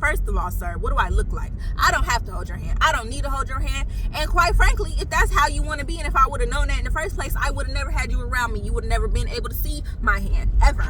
First of all, sir, what do I look like? I don't have to hold your hand. I don't need to hold your hand. And quite frankly, if that's how you want to be, and if I would have known that in the first place, I would have never had you around me. You would have never been able to see my hand, ever.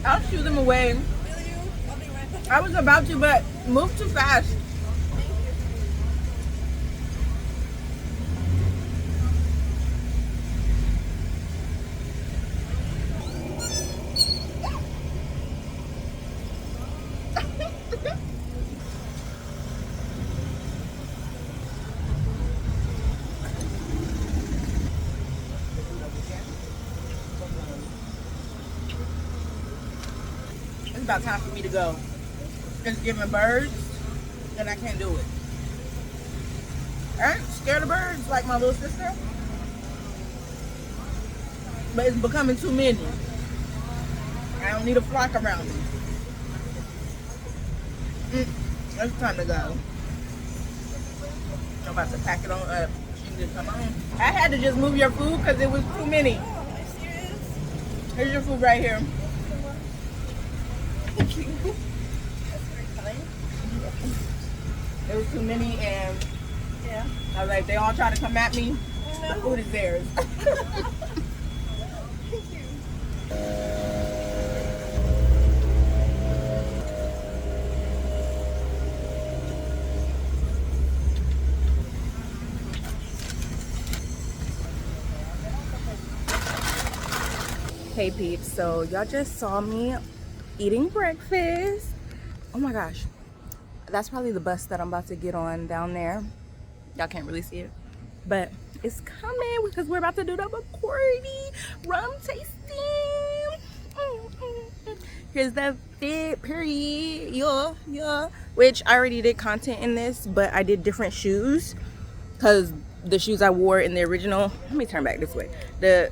I'll shoo them away. Will you? I'll be right back. I was about to, but move too fast. It's about time for me to go. Just giving birds, and I can't do it. I ain't scared of birds like my little sister, but it's becoming too many. I don't need a flock around me. It's time to go. I'm about to pack it on up. She can just come on. I had to just move your food because it was too many. Are you serious? Here's your food right here. Thank you. That's very kind. There was too many, and Yeah. I was like, they all try to come at me. I The know. food is theirs. Thank you. Hey peeps, so y'all just saw me eating breakfast. Oh my gosh, that's probably the bus that I'm about to get on down there. Y'all can't really see it, but it's coming because we're about to do the Bacardi rum tasting. Here's the fit, period. Yeah. Which I already did content in this, but I did different shoes because the shoes I wore in the original, let me turn back this way. The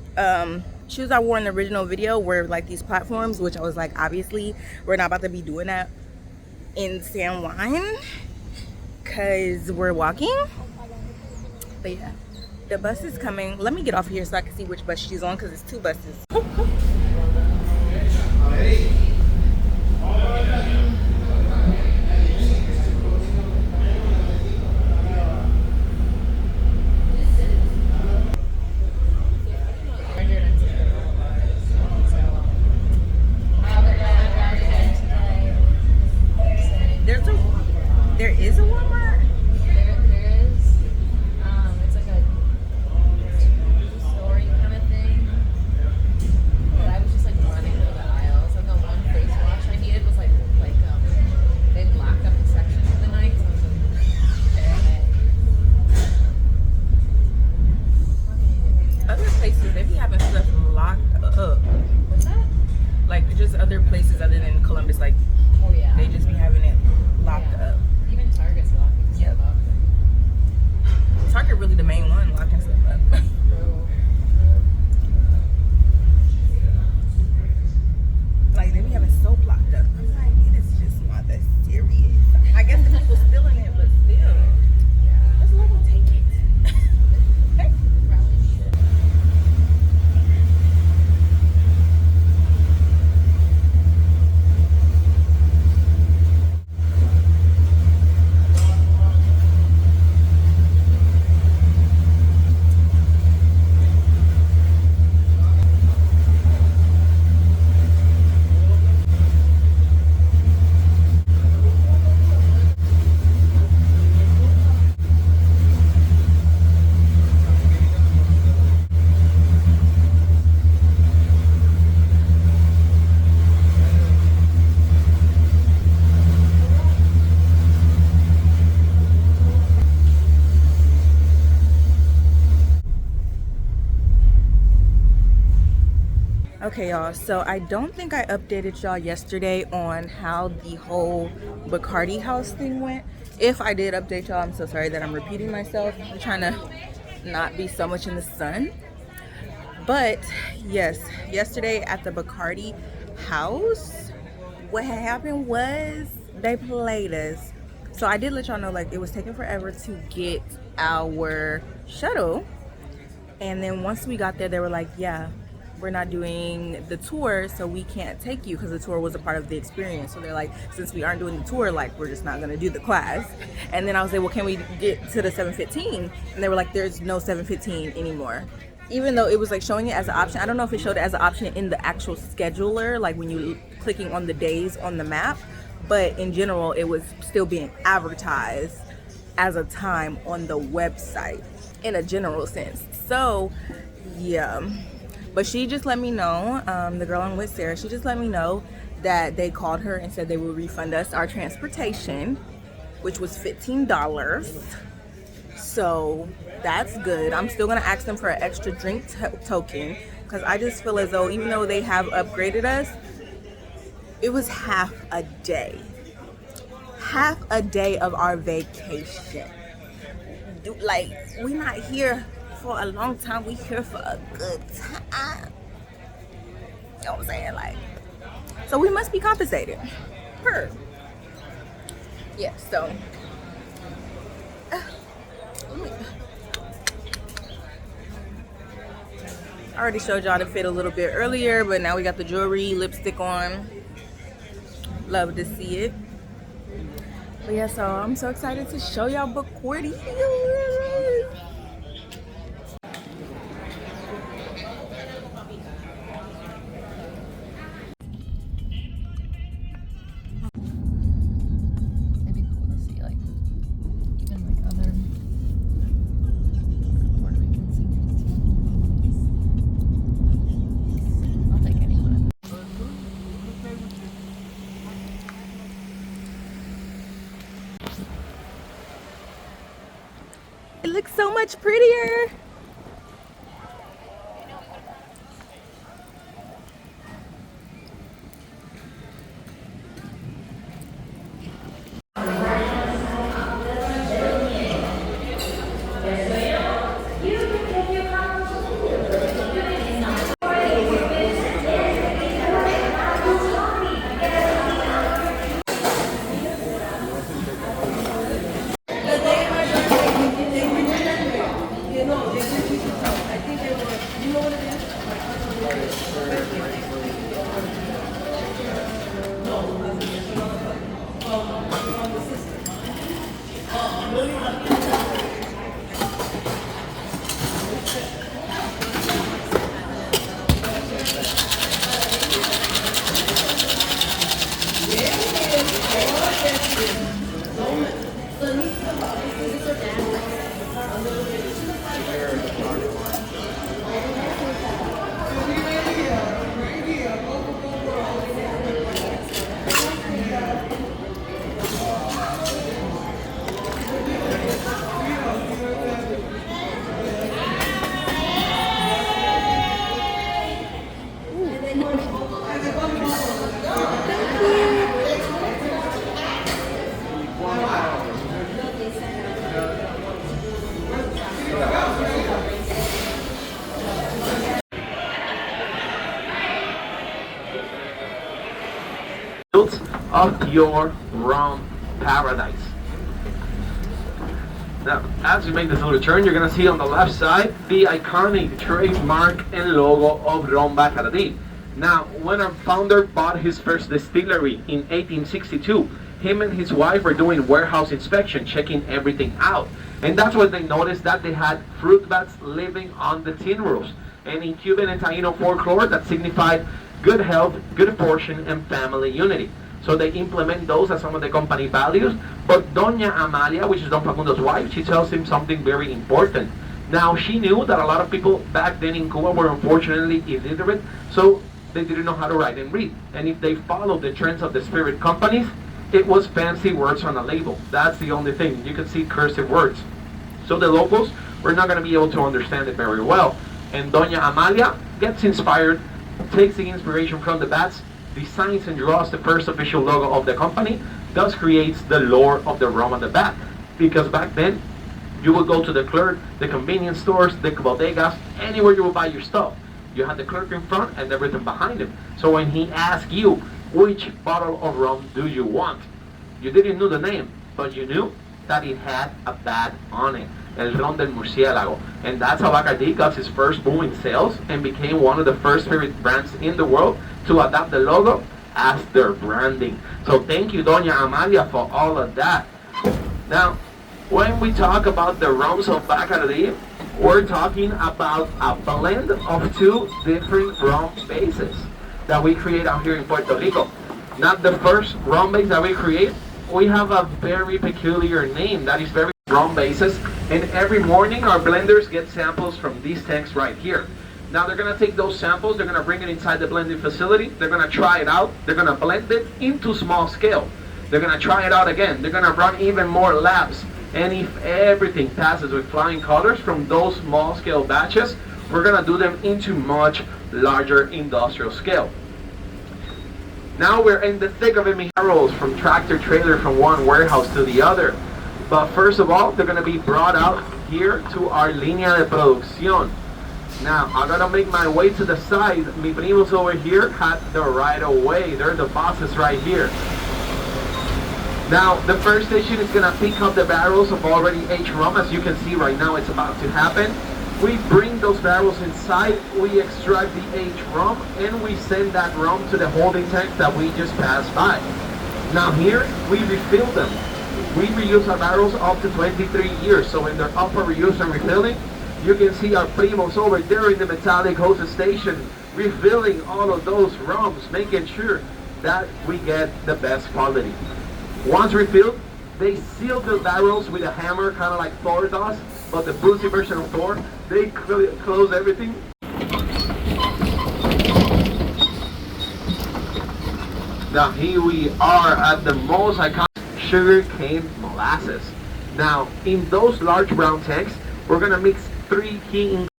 shoes I wore in the original video were like these platforms, which I was like, obviously we're not about to be doing that in San Juan because we're walking. But yeah, the bus is coming. Let me get off here so I can see which bus she's on because it's two buses. There is a Walmart? There is. It's like a two-story kind of thing. But I was just like running through the aisles, and the one face wash I needed was like they blocked up the section for the night. So I was like, Other places, they be having stuff locked up. what's that? Like just other places other than Columbus, like Oh yeah. they just be having it locked Yeah. up. Even Target's locking stuff up. Target really the main one locking stuff up. Like they be having soap locked up. I'm like, it is just not that serious. I guess the people still in it, but still. Just let them take it. Okay, y'all, so I don't think I updated y'all yesterday on how the whole Bacardi house thing went. If I did update y'all, I'm so sorry that I'm repeating myself. I'm trying to not be so much in the sun. But yes, yesterday at the Bacardi house, what had happened was they played us. So I did let y'all know, like, it was taking forever to get our shuttle. And then once we got there, they were like, yeah, we're not doing the tour, so we can't take you, because the tour was a part of the experience. So they're like, since we aren't doing the tour, like, we're just not gonna do the class. And then I was like, well, can we get to the 7:15? And they were like, there's no 7:15 anymore. Even though it was like showing it as an option. I don't know if it showed it as an option in the actual scheduler, like when you clicking on the days on the map, but in general, it was still being advertised as a time on the website in a general sense. So yeah, but she just let me know, the girl I'm with, Sarah, she just let me know that they called her and said they will refund us our transportation, which was $15. So that's good. I'm still gonna ask them for an extra drink token, because I just feel as though even though they have upgraded us, it was half a day of our vacation. Like, we're not here for a long time, we here for a good time. You know what I'm saying? Like, so we must be compensated. Per. Yeah, so I already showed y'all the fit a little bit earlier, but now we got the jewelry, lipstick on. Love to see it. But yeah, so I'm so excited to show y'all Bacardi. It'd be cool to see, like, even like other Puerto Rican singers too. I'll take anyone. It looks so much prettier. Of your rum paradise. Now, as you make this little turn, you're going to see on the left side the iconic trademark and logo of Rum Bacardi. Now, when our founder bought his first distillery in 1862, him and his wife were doing warehouse inspection, checking everything out. And that's when they noticed that they had fruit bats living on the tin roofs. And in Cuban and Taino folklore, that signified good health, good fortune, and family unity. So they implement those as some of the company values. But Doña Amalia, which is Don Fagundo's wife, she tells him something very important. Now, she knew that a lot of people back then in Cuba were unfortunately illiterate, so they didn't know how to write and read. And if they followed the trends of the spirit companies, it was fancy words on a label. That's the only thing. You could see cursive words. So the locals were not going to be able to understand it very well. And Doña Amalia gets inspired takes the inspiration from the bats, designs and draws the first official logo of the company, thus creates the lore of the rum of the bat. Because back then, you would go to the clerk, the convenience stores, the bodegas, anywhere you would buy your stuff. You had the clerk in front and everything behind him. So when he asked you, which bottle of rum do you want? You didn't know the name, but you knew that it had a bat on it. El Ron del Murciélago. And that's how Bacardi got his first boom in sales and became one of the first spirit brands in the world to adopt the logo as their branding. So thank you, Doña Amalia, for all of that. Now, when we talk about the rums of Bacardi, we're talking about a blend of two different rum bases that we create out here in Puerto Rico. Not the first rum base that we create. We have a very peculiar name that is very rum bases, and every morning our blenders get samples from these tanks right here. Now they're gonna take those samples, they're gonna bring it inside the blending facility, they're gonna try it out, they're gonna blend it into small scale. They're gonna try it out again, they're gonna run even more labs, and if everything passes with flying colors from those small scale batches, we're gonna do them into much larger industrial scale. Now we're in the thick of it, barrels from tractor trailer from one warehouse to the other. But first of all, they're gonna be brought out here to our línea de producción. Now, I'm gonna make my way to the side. Mi primos over here had the right of way. They're the bosses right here. Now, the first station is gonna pick up the barrels of already aged rum. As you can see right now, it's about to happen. We bring those barrels inside, we extract the aged rum, and we send that rum to the holding tanks that we just passed by. Now here, we refill them. We reuse our barrels up to 23 years, so when they're up for reuse and refilling, you can see our primos over there in the metallic hose station refilling all of those rums, making sure that we get the best quality. Once refilled, they seal the barrels with a hammer, kind of like Thor does, but the boozy version of Thor. They close everything. Now here we are at the most iconic sugarcane molasses. Now in those large brown tanks, we're gonna mix 3 key ingredients.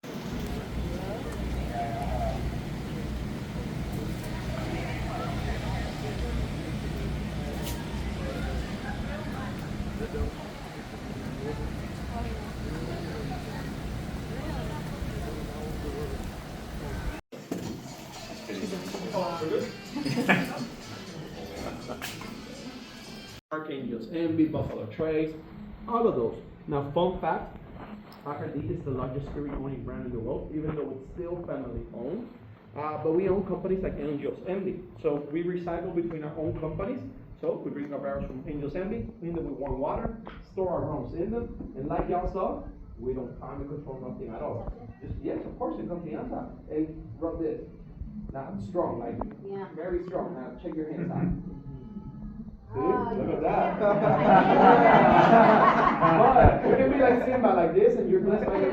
Archangels, Envy, Buffalo Trace, all of those. Now, fun fact, Bacardi is the largest spirit owning brand in the world, even though it's still family owned. But we own companies like Angels Envy. So we recycle between our own companies. So we bring our barrels from Angels Envy, clean them with warm water, store our rums in them, and like y'all saw, we don't climate control nothing at all. Just, yes, of course, in confianza. Hey, rub this. Now, strong, like, very strong. Now, check your hands out. See? Look at that. But you can be like Simba like this and you're blessed by your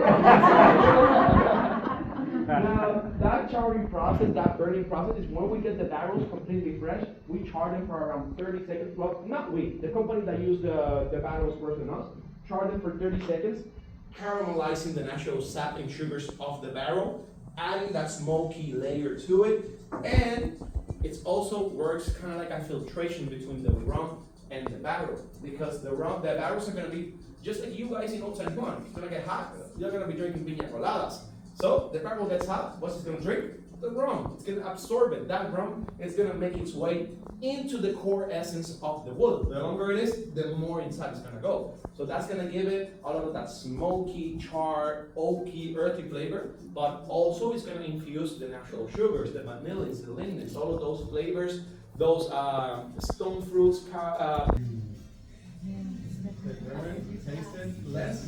Now, that charring process, that burning process is when we get the barrels completely fresh, we char them for around 30 seconds. Well, not we, the company that used the barrels worse than us, char them for 30 seconds, caramelizing the natural sap and sugars of the barrel, adding that smoky layer to it, and it also works kind of like a filtration between the rum and the barrel, because the barrels are going to be just like you guys in Old San Juan. It's going to get hot. You're going to be drinking piña coladas. So the barrel gets hot. What's it going to drink? The rum. It's going to absorb it. That rum is going to make its way into the core essence of the wood. The longer it is, the more inside it's going to go. So that's going to give it a lot of that smoky, charred, oaky, earthy flavor, but also it's going to infuse the natural sugars, the vanillins, the lignans, all of those flavors, those stone fruits. Tasted less.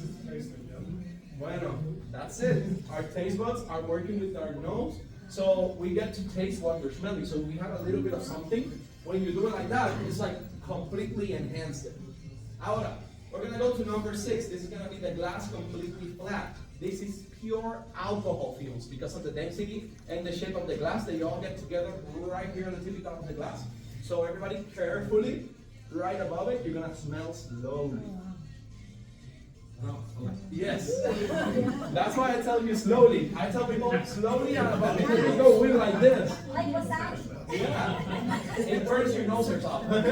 Bueno, that's it. Our taste buds are working with our nose, so we get to taste what we're smelling. So we have a little bit of something. When you do it like that, it's like completely enhanced it. Ahora, we're gonna go to number 6. This is gonna be the glass completely flat. This is pure alcohol fumes because of the density and the shape of the glass. They all get together right here on the tippy top of the glass. So everybody carefully, right above it, you're gonna smell slowly. No. Yes. That's why I tell you slowly. I tell people slowly and about you go with like this. Like wasabi. Yeah. It burns your nose or something.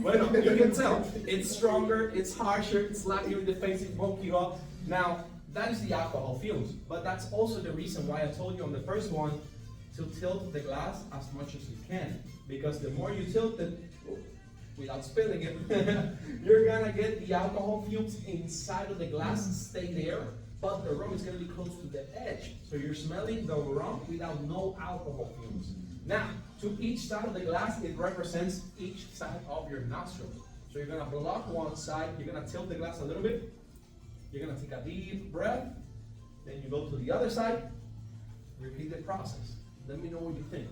Well, you can tell. It's stronger, it's harsher, it slaps you in the face, it woke you up. Now, that is the alcohol fumes. But that's also the reason why I told you on the first one to tilt the glass as much as you can. Because the more you tilt it, without spilling it, you're gonna get the alcohol fumes inside of the glass, stay there, but the rum is gonna be close to the edge. So you're smelling the rum without no alcohol fumes. Now, to each side of the glass, it represents each side of your nostril. So you're gonna block one side, you're gonna tilt the glass a little bit, you're gonna take a deep breath, then you go to the other side, repeat the process. Let me know what you think.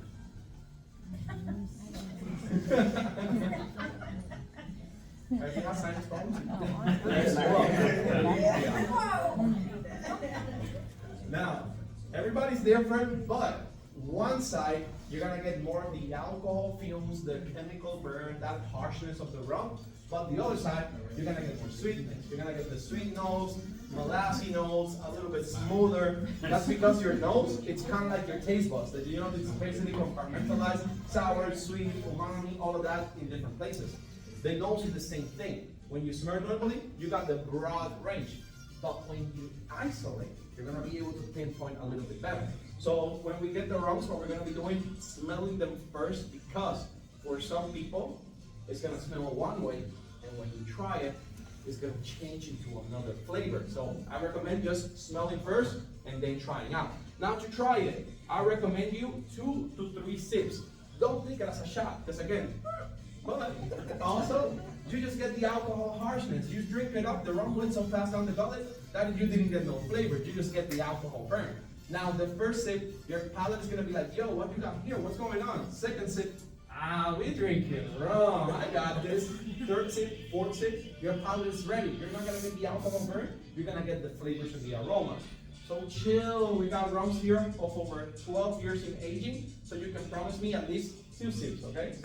Have you had science problems? Now, everybody's different, but one side, you're gonna get more of the alcohol fumes, the chemical burn, that harshness of the rum. But the other side, you're gonna get more sweetness. You're gonna get the sweet nose, molassy nose, a little bit smoother. That's because your nose, it's kind of like your taste buds. That you know, it's basically compartmentalized, sour, sweet, umami, all of that in different places. The nose is the same thing. When you smell normally, you got the broad range. But when you isolate, you're gonna be able to pinpoint a little bit better. So when we get the rums, what we're gonna be doing, smelling them first, because for some people, it's gonna smell one way, and when you try it, it's gonna change into another flavor. So I recommend just smelling first and then trying out. Now to try it, I recommend you 2 to 3 sips. Don't take it as a shot, because again, but also, you just get the alcohol harshness. You drink it up, the rum went so fast down the gullet that you didn't get no flavor. You just get the alcohol burn. Now the first sip, your palate is gonna be like, yo, what you got here? What's going on? Second sip, we drinking rum. I got this. Third sip, fourth sip, your palate is ready. You're not gonna get the alcohol burn. You're gonna get the flavors and the aromas. So chill. We got rums here of over 12 years in aging. So you can promise me at least 2 sips, okay?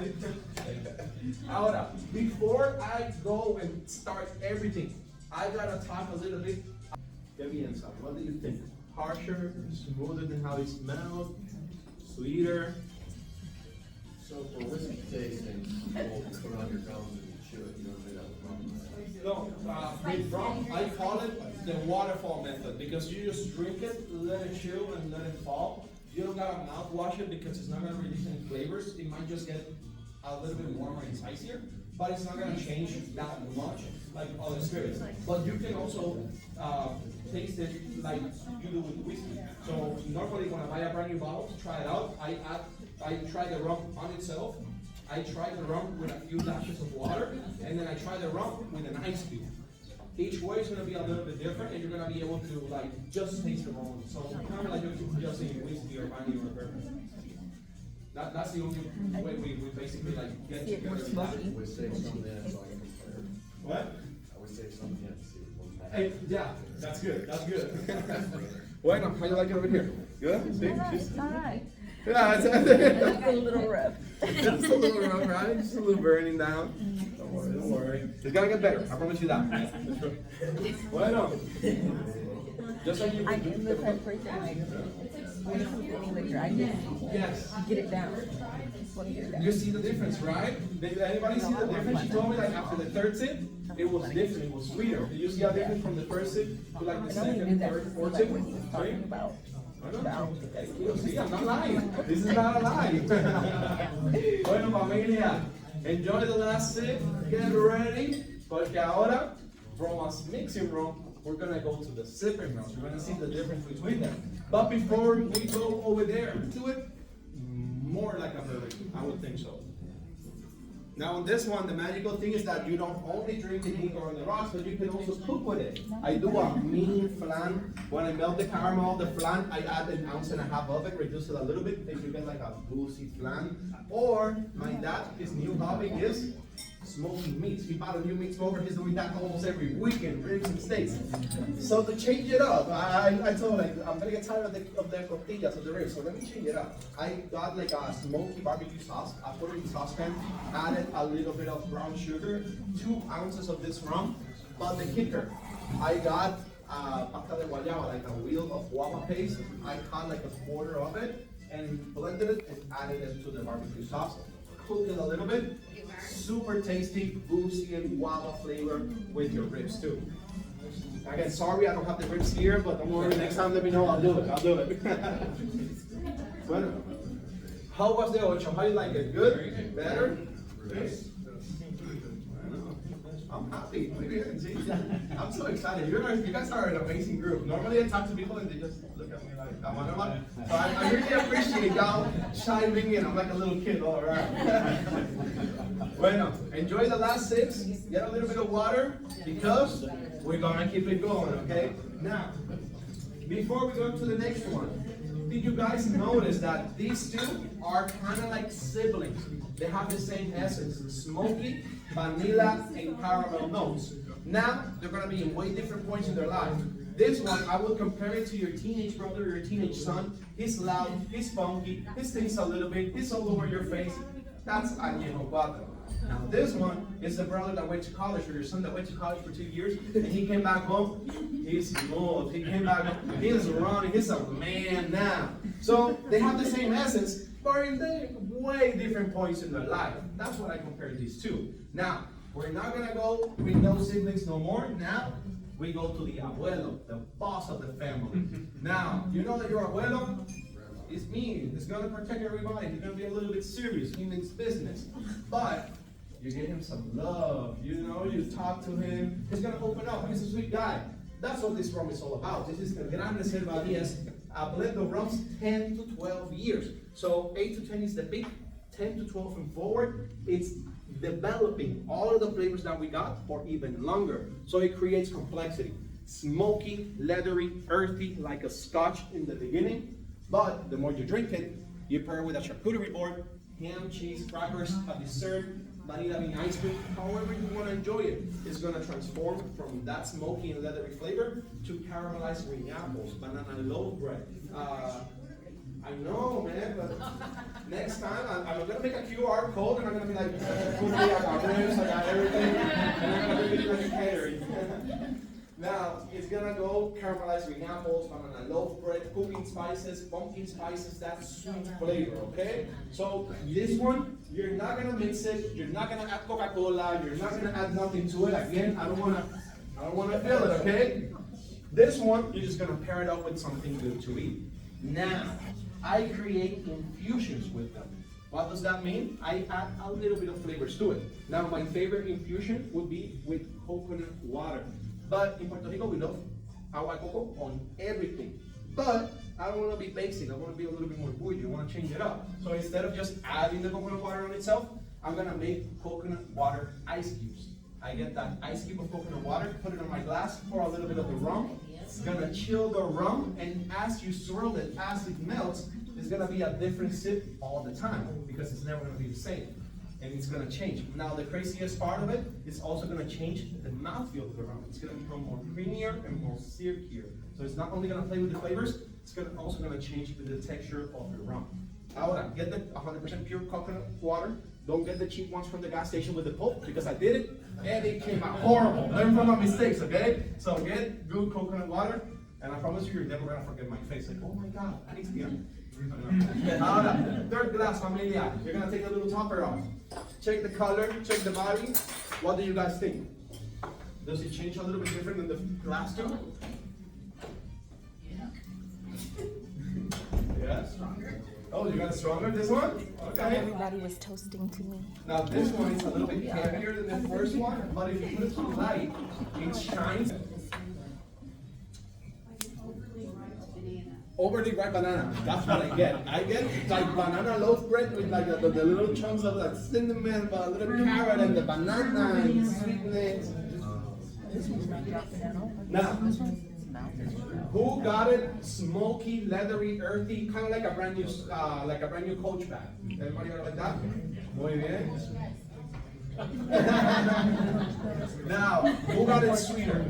Ahora, before I go and start everything, I gotta talk a little bit. Get me inside. What do you think? Harsher, smoother than how it smells, sweeter? So for whiskey tasting, you won't put on your gums and chew it, you don't do that with rum. No, with rum, I call it the waterfall method, because you just drink it, let it chill, and let it fall. You don't gotta mouthwash it because it's not gonna release any flavors. It might just get a little bit warmer and spicier, but it's not gonna change that much like other spirits. But you can also taste it like you do with whiskey. So normally when I buy a brand new bottle to try it out, I try the rum on itself. I try the rum with a few dashes of water, and then I try the rum with an ice cube. Each way is going to be a little bit different, and you're going to be able to like just taste the rum. So kind of like you're just saying whiskey or brandy or bourbon. That's the only way we basically like get together. I would save some of that so I can compare. What? I would save some of that to see one pack. Hey, yeah, that's good. That's good. Bueno, how you like it over here? Good? See? It's all right. Yeah, it's A little rough. just a little rough, right? Just a little burning down. Don't worry, don't worry. It's gonna get better. I promise you that. Bueno. Just like you. I am the type of person like when it's in liquor, I Yes. just get it down. Just want to get it down. You see the difference, right? Did anybody see the difference? She told me like after the third sip, it was different. It was sweeter. Did you see how different from the first sip to like the I only knew second, that third, fourth like sip? when he was talking about. See, I'm not lying. This is not a lie. Bueno, familia, enjoy the last sip. Get ready. Porque ahora, from a mixing room, we're gonna go to the sipping room. We're gonna see the difference between them. But before we go over there, do it more like a bourbon. I would think so. Now on this one, the magical thing is that you don't only drink the ink on the rocks, but you can also cook with it. I do a mean flan. When I melt the caramel, the flan, I add 1.5 ounces of it, reduce it a little bit, then you get like a boozy flan. Or my dad, his new hobby is smoking meats. He bought a new meat smoker. He's doing that almost every weekend, ribs and steaks. So to change it up, I told him, I'm gonna get tired of the tortillas, of the ribs, so let me change it up. I got like a smoky barbecue sauce. I put it in the saucepan, added a little bit of brown sugar, 2 ounces of this rum. But the kicker, I got pasta de guayaba, like a wheel of guava paste. I cut like a quarter of it and blended it and added it to the barbecue sauce. Cooked it a little bit. Super tasty, boozy and guava flavor with your ribs too. Again, sorry I don't have the ribs here, but don't worry, next time let me know, I'll do it. Bueno, how was the ocho? How you like it? Good? Better? Yes. I'm happy. See? I'm so excited. You guys are an amazing group. Normally I talk to people and they just look at me like, I'm on one. So I really appreciate y'all chiming in. I'm like a little kid all around. Bueno, enjoy the last sips. Get a little bit of water because we're gonna keep it going, okay? Now, before we go to the next one, did you guys notice that these two are kind of like siblings? They have the same essence, smoky, vanilla, and caramel notes. Now, they're gonna be in way different points in their life. This one, I will compare it to your teenage brother or your teenage son. He's loud, he's funky, he stinks a little bit, he's all over your face. That's añejo cuatro. Now this one is the brother that went to college, or your son that went to college for 2 years, and he came back home, he's smooth, he came back home, he's running, he's a man now. So they have the same essence, but in way different points in their life. That's what I compared these two. Now, we're not gonna go with no siblings no more. Now, we go to the abuelo, the boss of the family. Now, you know that your abuelo is mean, he's gonna protect everybody, he's gonna be a little bit serious, he means business. But you give him some love, you know, you talk to him, he's gonna open up, he's a sweet guy. That's what this rum is all about. This is the Grandes Cervadillas, a blend of rums 10 to 12 years. So 8 to 10 is the peak, 10 to 12 and forward, it's developing all of the flavors that we got for even longer. So it creates complexity. Smoky, leathery, earthy, like a scotch in the beginning. But the more you drink it, you pair it with a charcuterie board, ham, cheese, crackers, a dessert, vanilla bean ice cream, however you want to enjoy it. It's going to transform from that smoky and leathery flavor to caramelized green apples, banana loaf bread. I know, man, but next time I'm going to make a QR code and I'm going to be like, I got ribs, I got everything, and I'm going to be like a catering. Now, it's gonna go caramelized green apples, banana loaf bread, cooking spices, pumpkin spices, that sweet flavor, okay? So this one, you're not gonna mix it, you're not gonna add Coca-Cola, you're not gonna add nothing to it. Again, I don't wanna feel it, okay? This one, you're just gonna pair it up with something good to eat. Now, I create infusions with them. What does that mean? I add a little bit of flavors to it. Now, my favorite infusion would be with coconut water. But in Puerto Rico, we love agua de coco on everything. But I don't want to be basic. I want to be a little bit more bougie. I want to change it up. So instead of just adding the coconut water on itself, I'm going to make coconut water ice cubes. I get that ice cube of coconut water, put it in my glass, pour a little bit of the rum. It's going to chill the rum, and as you swirl it, as it melts, it's going to be a different sip all the time because it's never going to be the same. And it's gonna change. Now the craziest part of it is also gonna change the mouthfeel of the rum. It's gonna become more creamier and more silkier. So it's not only gonna play with the flavors, it's also gonna change with the texture of the rum. Ahora, get the 100% pure coconut water. Don't get the cheap ones from the gas station with the pulp, because I did it and it came out horrible. Learn from my mistakes, okay? So get good coconut water, and I promise you, you're never gonna forget my face. Like, oh my God, Cristian. Ahora, third glass, familia. You're gonna take a little topper off. Check the color, check the body. What do you guys think? Does it change a little bit different than the last two? Yeah? Stronger. Oh, you got a stronger this one? Okay. Everybody was toasting to me. Now this one is a little bit heavier than the first one, but if you put it to light, it shines. Overly ripe banana. That's what I get. I get like banana loaf bread with like the little chunks of like cinnamon, but a little carrot and the banana and the sweetness. Now, who got it? Smoky, leathery, earthy, kind of like a brand new Coach bag. Everybody got it like that? Muy bien. Now, who got it sweeter?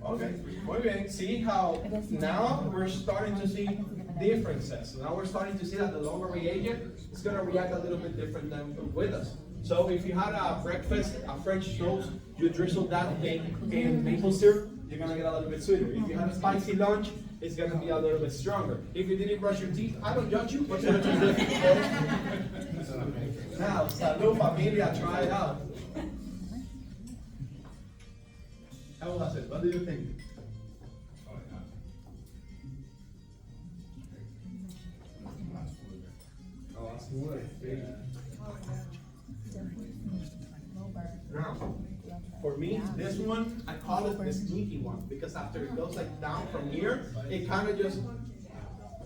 Okay, muy bien. See how now we're starting to see differences. Now we're starting to see that the longer we age it, it's going to react a little bit different than with us. So if you had a breakfast, a French toast, you drizzle that in maple syrup, you're gonna get a little bit sweeter. If you had a spicy lunch, it's gonna be a little bit stronger. If you didn't brush your teeth, I don't judge you, but you're just different. Now, salud familia, try it out. How was it? What do you think? Oh, that's good. Now, for me, this one, I call it the sneaky one, because after it goes like down from here, it kind of just,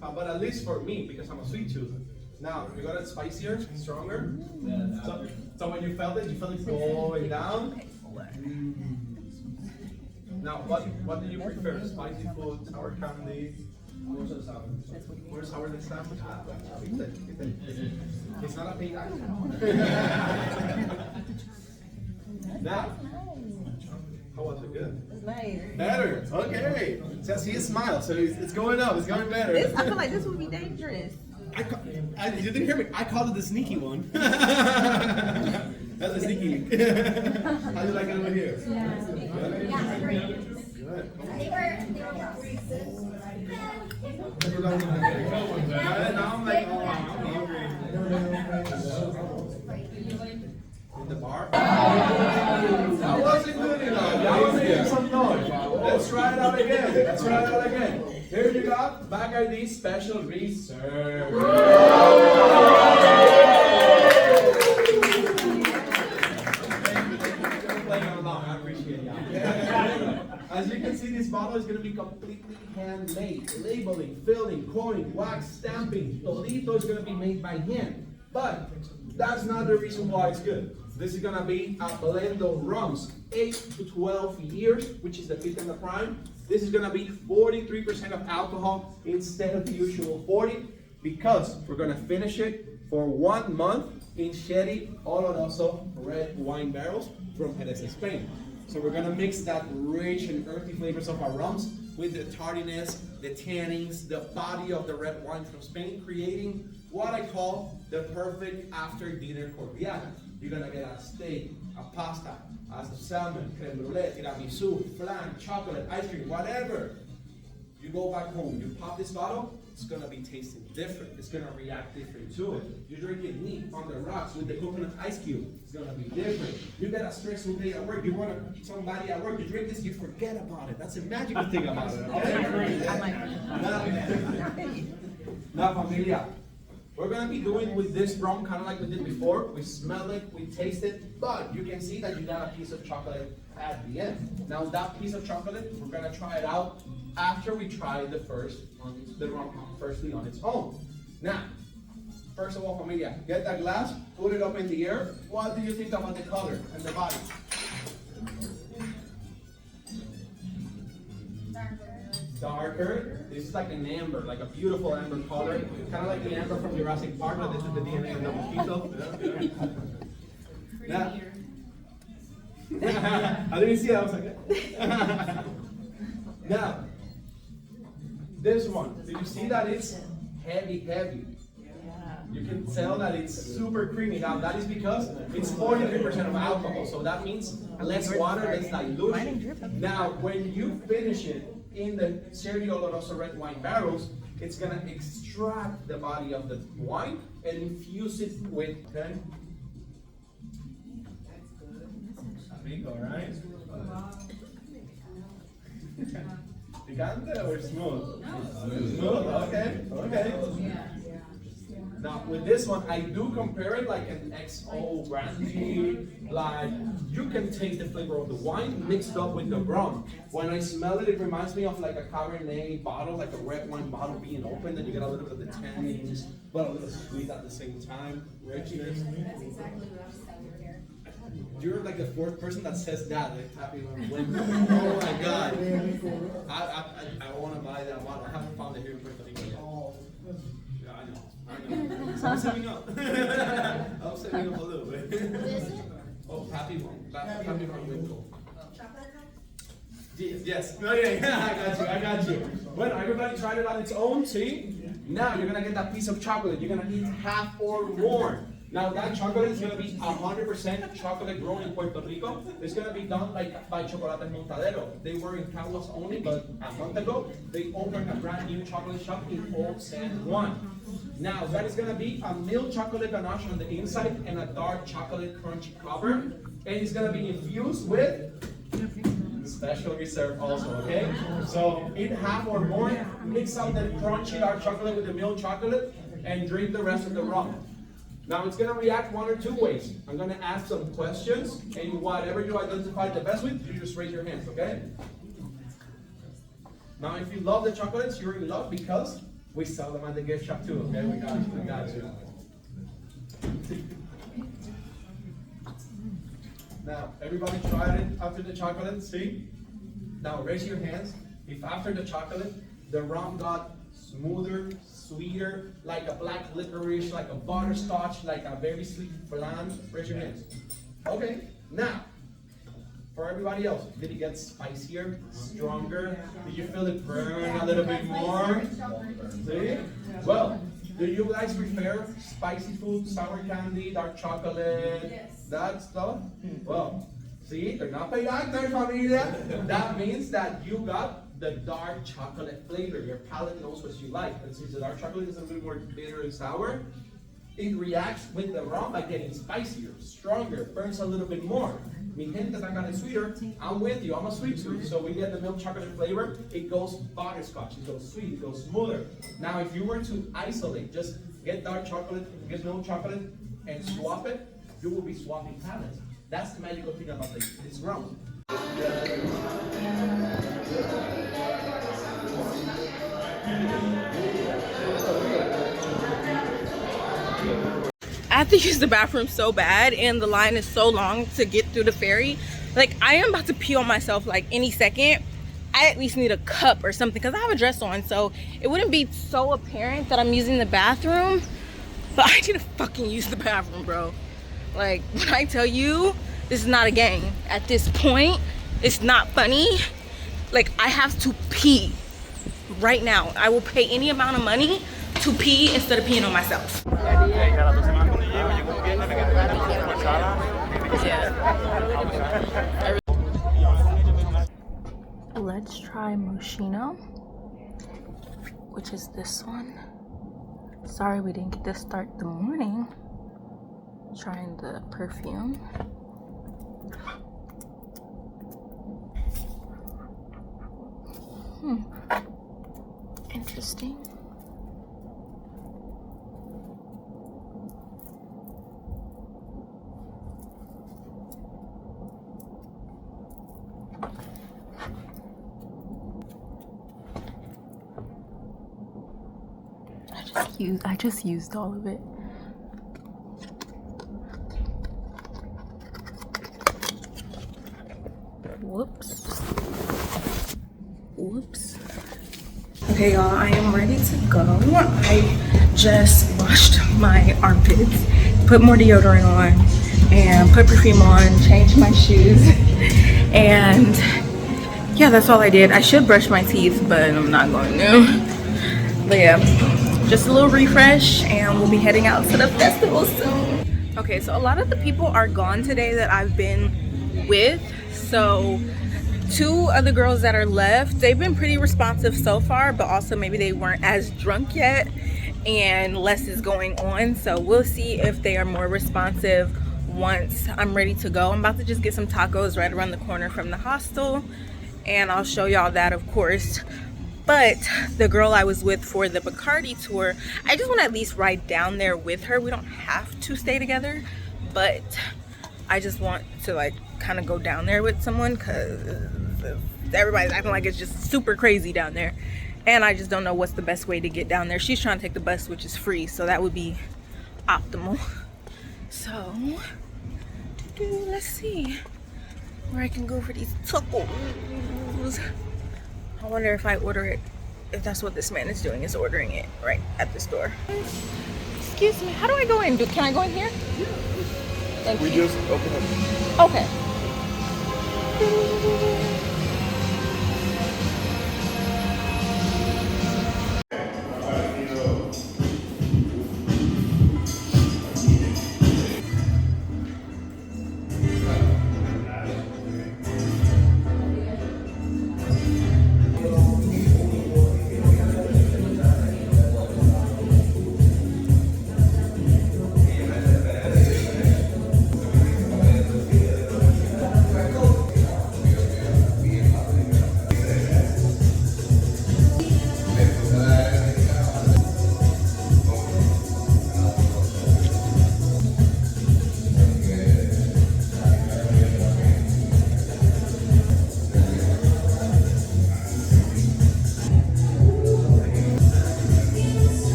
but at least for me, because I'm a sweet tooth. Now, you got it spicier, stronger. So when you felt it going down. Now, what do you prefer? Spicy food, sour candy? More sour than sandwich? It's not a big item. Now, how was it? Good? It's nice. Better. Okay. Just see a smile. So it's going up. It's going better. I feel like this would be dangerous. You didn't hear me. I called it the sneaky one. That's a sneaky. How do you like it over here? Yeah, great. Good. They were Now I'm like, oh, I'm hungry. In the bar? That wasn't good enough. That was making some noise. Let's try it out again. Let's try it out again. Here you got Bacardi Special Reserve. Playing along, I appreciate y'all. As you can see, this bottle is going to be completely handmade. Labeling, filling, coin, wax, stamping. Todito is going to be made by hand. But that's not the reason why it's good. This is going to be a blend of rums, 8 to 12 years, which is the peak and the prime. This is going to be 43% of alcohol instead of the usual 40, because we're going to finish it for 1 month in sherry oloroso red wine barrels from Jerez, Spain. So we're going to mix that rich and earthy flavors of our rums with the tardiness, the tannins, the body of the red wine from Spain, creating what I call the perfect after-dinner cordial. You're going to get a steak, a pasta, a salmon, creme brulee, tiramisu, flan, chocolate, ice cream, whatever. You go back home, you pop this bottle, it's going to be tasting different. It's going to react different to it. You drink it neat on the rocks with the coconut ice cube. It's going to be different. You get a stressful day at work. You want to meet somebody at work. You drink this, you forget about it. That's the magical thing about it. Okay? Now, familia, we're going to be doing with this rum kind of like we did before. We smell it, we taste it, but you can see that you got a piece of chocolate at the end. Now, that piece of chocolate, we're going to try it out after we try the rum firstly on its own. Now, first of all, familia, get that glass, put it up in the air. What do you think about the color and the body? Darker. This is like an amber, like a beautiful amber color. Kind of like the amber from Jurassic Park, but this is the DNA of the mosquito. Now, I didn't see that. I was like, now, this one. Do you see that it's heavy, heavy? You can tell that it's super creamy. Now, that is because it's 43% of alcohol, so that means less water, less dilution. Now, when you finish it in the Sherry Oloroso red wine barrels, it's going to extract the body of the wine and infuse it with, okay? Amigo, right? Picante or smooth? Smooth, okay, okay. Now with this one, I do compare it like an XO brandy, like you can taste the flavor of the wine mixed up with the rum. When I smell it, it reminds me of like a Cabernet bottle, like a red wine bottle being opened, and you get a little bit of the tannins, but a little sweet at the same time, richness. That's exactly what I was saying here. You're like the fourth person that says that, like tapping on the window. Oh my God. I want to buy that bottle. I haven't found it here in Puerto Rico yet. Yeah, I know. So I'm saving up. I'm saving up a little bit. What is it? Oh, happy one. Happy one window. Chocolate? Yes. Oh, yeah, I got you. Well, everybody tried it on its own, see? Now you're going to get that piece of chocolate. You're going to eat half or more. Now that chocolate is gonna be 100% chocolate grown in Puerto Rico. It's gonna be done by Chocolate Montadero. They were in Caguas only, but a month ago, they opened a brand new chocolate shop in Old San Juan. Now that is gonna be a milk chocolate ganache on the inside and a dark chocolate crunchy cover. And it's gonna be infused with special reserve also, okay? So eat half or more, mix up the crunchy dark chocolate with the milk chocolate, and drink the rest of the rum. Now it's gonna react one or two ways. I'm gonna ask some questions, and whatever you identify the best with, you just raise your hands, okay? Now if you love the chocolates, you're in love because we sell them at the gift shop too, okay? We got you. Now, everybody tried it after the chocolate, see? Now raise your hands. If after the chocolate, the rum got smoother, sweeter, like a black licorice, like a butterscotch, like a very sweet bland, raise your hands. Okay, now, for everybody else, did it get spicier, stronger? Did you feel it burn a little bit more? See? Well, do you guys prefer spicy food, sour candy, dark chocolate, that stuff? Well, see, they're not paid actors, familia. That means that you got the dark chocolate flavor. Your palate knows what you like. And since the dark chocolate is a little more bitter and sour, it reacts with the rum by getting spicier, stronger, burns a little bit more. Mi gente that got it sweeter, I'm with you, I'm a sweet tooth. So we get the milk chocolate flavor, it goes butterscotch, it goes sweet, it goes smoother. Now if you were to isolate, just get dark chocolate, get milk chocolate, and swap it, you will be swapping palates. That's the magical thing about this rum. I have to use the bathroom so bad, and the line is so long to get through the ferry. Like, I am about to pee on myself like any second. I at least need a cup or something because I have a dress on, so it wouldn't be so apparent that I'm using the bathroom. But I need to fucking use the bathroom, bro. Like, when I tell you, this is not a game. At this point, it's not funny. Like, I have to pee right now. I will pay any amount of money to pee instead of peeing on myself. Let's try Moschino, which is this one. Sorry we didn't get to start the morning trying the perfume. Interesting. I just used all of it. Whoops. Okay, y'all, I am ready to go. I just washed my armpits, put more deodorant on, and put perfume on, changed my shoes, and yeah, that's all I did. I should brush my teeth, but I'm not going to. But yeah, just a little refresh, and we'll be heading out to the festival soon. Okay, so a lot of the people are gone today that I've been with, so two of the girls that are left, they've been pretty responsive so far, but also maybe they weren't as drunk yet and less is going on, so we'll see if they are more responsive once I'm ready to go. I'm about to just get some tacos right around the corner from the hostel, and I'll show y'all that, of course. But the girl I was with for the Bacardi tour, I just want to at least ride down there with her. We don't have to stay together, but I just want to like kind of go down there with someone because everybody's acting like it's just super crazy down there, and I just don't know what's the best way to get down there. She's trying to take the bus, which is free, so that would be optimal. So let's see where I can go for these tacos. I wonder if I order it, if that's what this man is doing, is ordering it right at the store. Excuse me, how do I go in? Can I go in here? Thank you. We just open it. Okay.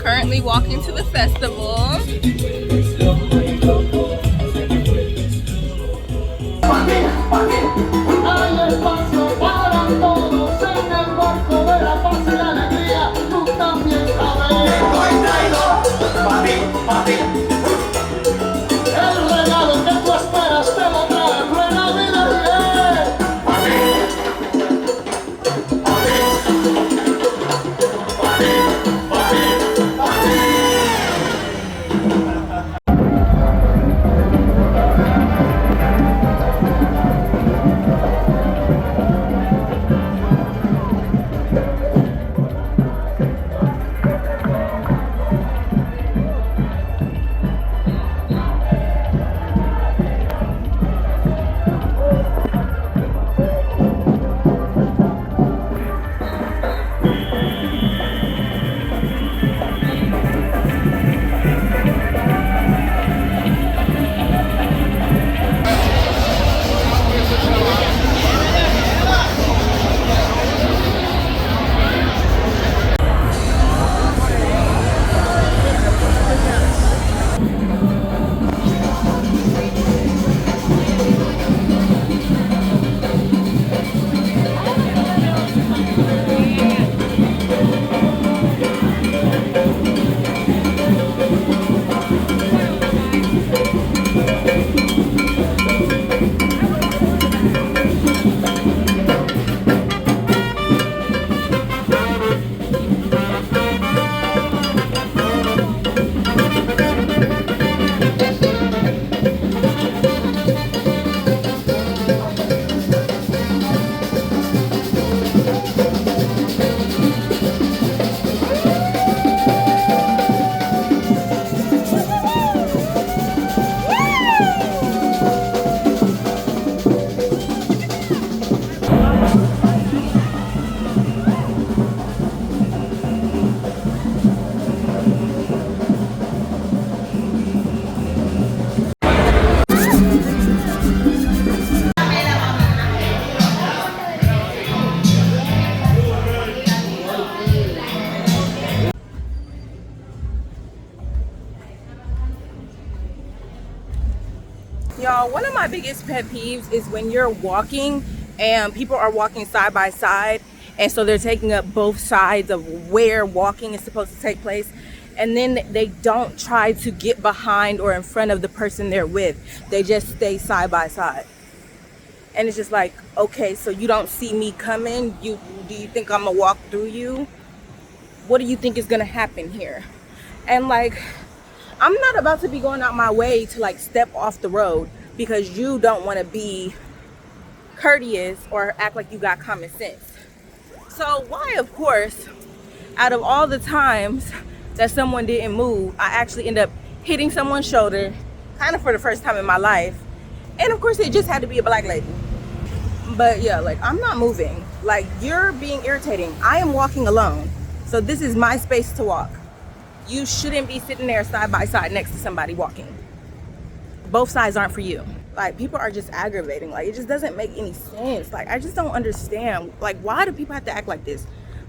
currently walking to the festival. Y'all, one of my biggest pet peeves is when you're walking and people are walking side by side, and so they're taking up both sides of where walking is supposed to take place, and then they don't try to get behind or in front of the person they're with. They just stay side by side. And it's just like, okay, so you don't see me coming? Do you think I'm gonna walk through you? What do you think is gonna happen here? And like, I'm not about to be going out my way to like step off the road because you don't want to be courteous or act like you got common sense. So why, of course, out of all the times that someone didn't move, I actually end up hitting someone's shoulder, kind of for the first time in my life. And of course, it just had to be a black lady. But yeah, like, I'm not moving. Like, you're being irritating. I am walking alone. So this is my space to walk. You shouldn't be sitting there side by side next to somebody walking. Both sides aren't for you. Like, people are just aggravating. Like, it just doesn't make any sense. Like, I just don't understand. Like, why do people have to act like this?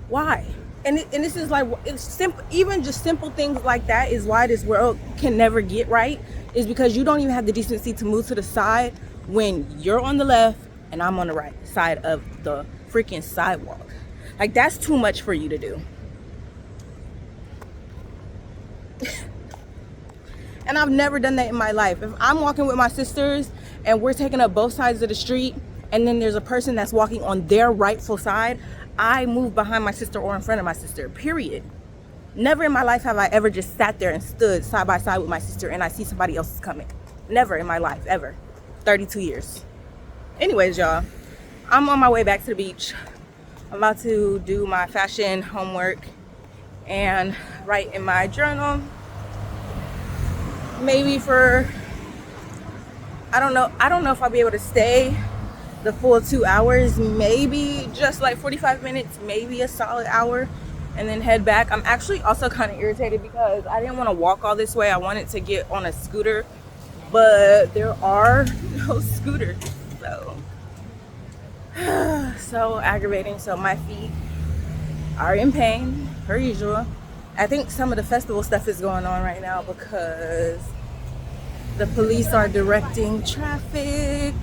Why? And this is like, it's simple. Even just simple things like that is why this world can never get right. Is because you don't even have the decency to move to the side when you're on the left and I'm on the right side of the freaking sidewalk. Like, that's too much for you to do. And I've never done that in my life. If I'm walking with my sisters and we're taking up both sides of the street and then there's a person that's walking on their rightful side, I move behind my sister or in front of my sister, period. Never in my life have I ever just sat there and stood side by side with my sister and I see somebody else is coming. Never in my life, ever. 32 years. Anyways, y'all, I'm on my way back to the beach. I'm about to do my fashion homework and write in my journal. Maybe for, I don't know if I'll be able to stay the full 2 hours, maybe just like 45 minutes, maybe a solid hour, and then head back. I'm actually also kind of irritated because I didn't want to walk all this way. I wanted to get on a scooter, but there are no scooters, so aggravating. So my feet are in pain per usual. I think some of the festival stuff is going on right now because the police are directing traffic.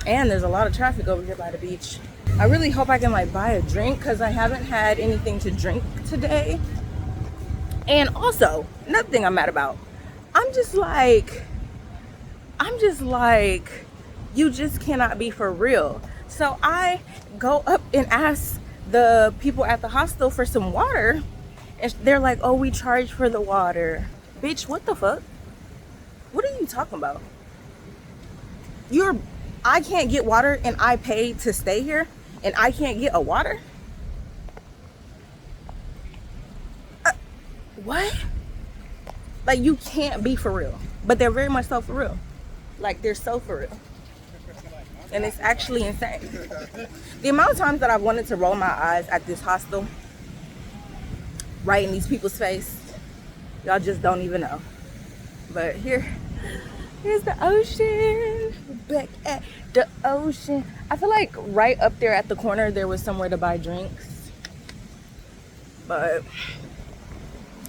And there's a lot of traffic over here by the beach. I really hope I can like buy a drink because I haven't had anything to drink today. And also, another thing I'm mad about, I'm just like, you just cannot be for real. So I go up and ask the people at the hostel for some water, and they're like, oh, we charge for the water. Bitch, what the fuck? What are you talking about? I can't get water and I paid to stay here and I can't get a water? What? Like, you can't be for real. But they're very much so for real. Like, they're so for real. And it's actually insane. The amount of times that I've wanted to roll my eyes at this hostel, right in these people's face, y'all just don't even know. But here's the ocean. Back at the ocean. I feel like right up there at the corner there was somewhere to buy drinks. But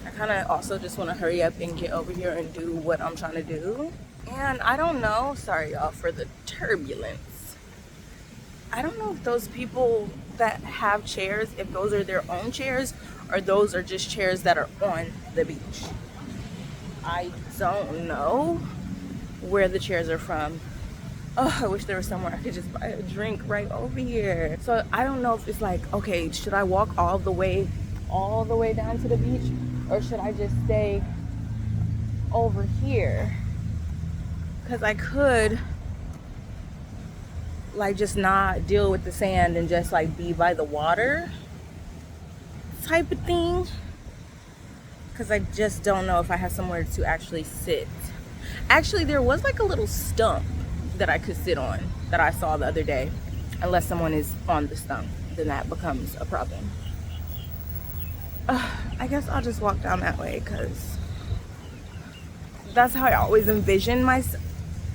I kind of also just want to hurry up and get over here and do what I'm trying to do. And I don't know, sorry y'all for the turbulence. I don't know if those people that have chairs, if those are their own chairs or those are just chairs that are on the beach. I don't know where the chairs are from. Oh, I wish there was somewhere I could just buy a drink right over here. So I don't know if it's like, okay, should I walk all the way down to the beach, or should I just stay over here? Because I could like just not deal with the sand and just like be by the water type of thing. Because I just don't know if I have somewhere to actually sit. Actually, there was like a little stump that I could sit on that I saw the other day. Unless someone is on the stump, then that becomes a problem. I guess I'll just walk down that way because that's how I always envision myself.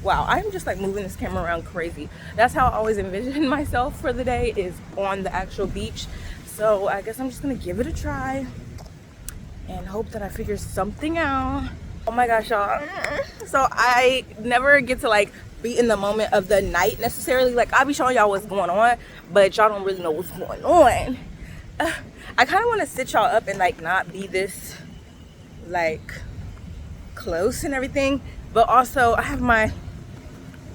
Wow, I'm just like moving this camera around crazy. That's how I always envision myself for the day, is on the actual beach. So I guess I'm just gonna give it a try and hope that I figure something out. Oh my gosh, y'all. So I never get to like be in the moment of the night necessarily. Like, I'll be showing y'all what's going on, but y'all don't really know what's going on. I kind of want to sit y'all up and like not be this like close and everything, but also I have my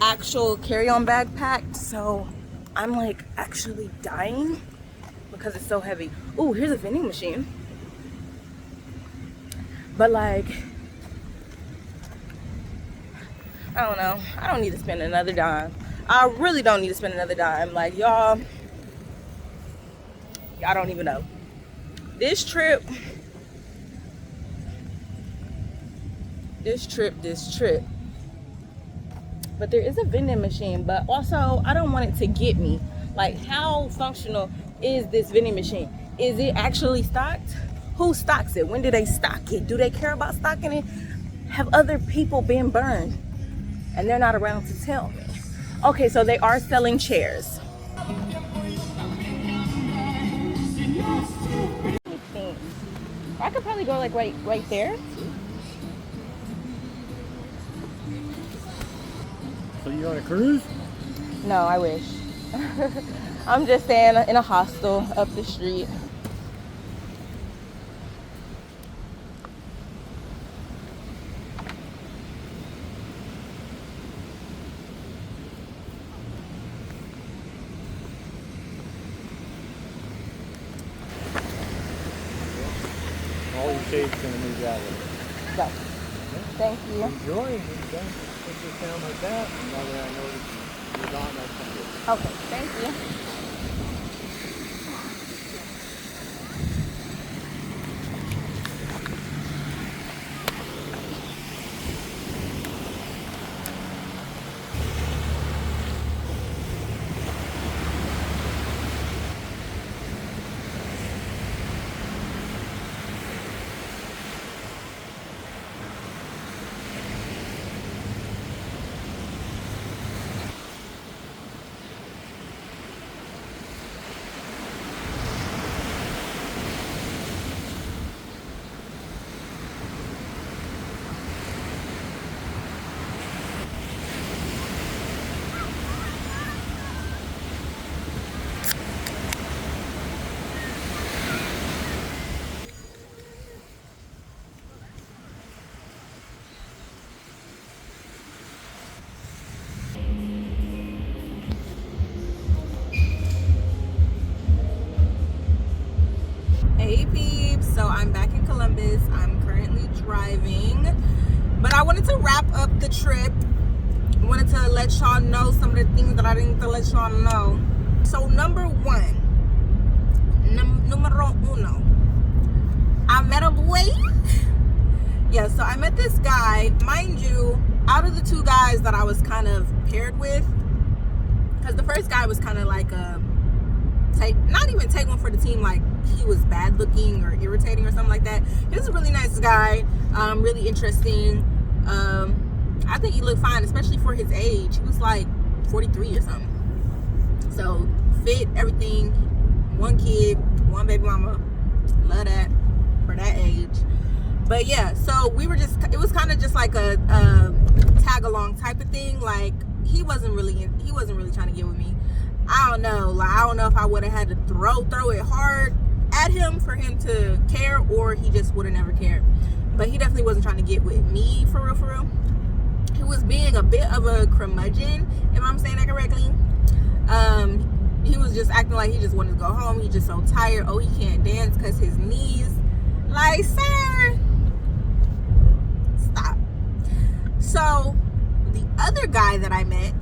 actual carry-on bag packed, so I'm like actually dying because it's so heavy. Ooh, here's a vending machine. But like, I don't know, I don't need to spend another dime. I really don't need to spend another dime. Like, y'all, I don't even know. This trip. But there is a vending machine, but also I don't want it to get me. Like, how functional is this vending machine? Is it actually stocked? Who stocks it? When do they stock it? Do they care about stocking it? Have other people been burned and they're not around to tell me? Okay, so they are selling chairs. I could probably go like right there. So you on a cruise? No, I wish. I'm just staying in a hostel up the street. All your shade's gonna move that way. Go. Thank you. Enjoy it. Put this down like that, and now that I know that you're gone, that's good. Okay, thank you. guys. I'm currently driving, but I wanted to wrap up the trip. I wanted to let y'all know some of the things that I didn't let y'all know. So number one, numero uno, I met a boy. Yeah, so I met this guy. Mind you, out of the two guys that I was kind of paired with, because the first guy was kind of like a not even take one for the team, like he was bad looking or irritating or something like that. He was a really nice guy, really interesting. I think he looked fine, especially for his age. He was like 43 or something. So fit, everything, one kid, one baby mama. Love that for that age. But yeah, so we were just, it was kind of just like a tag along type of thing. Like he wasn't really trying to get with me. I don't know, like I don't know if I would have had to throw it hard at him for him to care, or he just would have never cared. But he definitely wasn't trying to get with me for real. He was being a bit of a curmudgeon, if I'm saying that correctly. He was just acting like he just wanted to go home. He just so tired. Oh, he can't dance because his knees. Like, sir, stop. So the other guy that I met,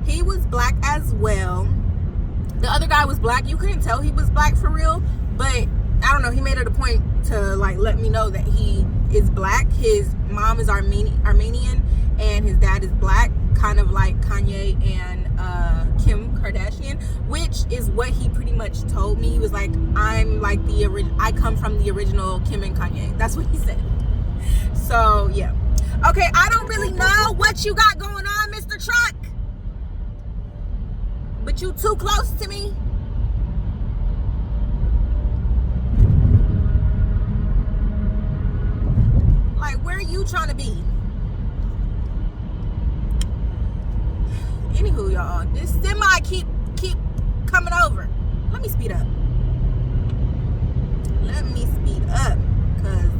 he was black as well. The other guy was black. You couldn't tell he was black for real, but I don't know, he made it a point to like let me know that he is black. His mom is Armenian and his dad is black, kind of like Kanye and Kim Kardashian, which is what he pretty much told me. He was like, I'm like I come from the original Kim and Kanye. That's what he said. So yeah. Okay, I don't really know what you got going on, Mr. Truck, but you too close to me. Like, where are you trying to be? Anywho, y'all, this semi keep coming over. Let me speed up. Cause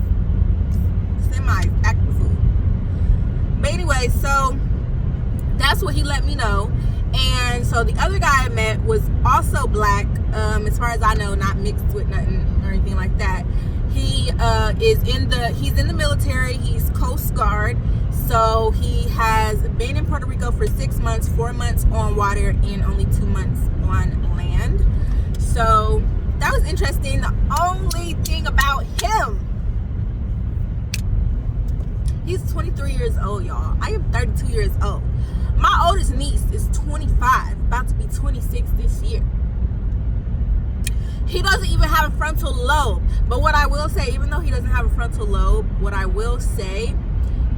semi acting fool. But anyway, so that's what he let me know. And so the other guy I met was also black, as far as I know, not mixed with nothing or anything like that. He he's in the military. He's Coast Guard. So he has been in Puerto Rico for 6 months, 4 months on water, and only 2 months on land. So that was interesting. The only thing about him, he's 23 years old, y'all. I am 32 years old. My oldest niece is 25, about to be 26 this year. He doesn't even have a frontal lobe. But what I will say, even though he doesn't have a frontal lobe, what I will say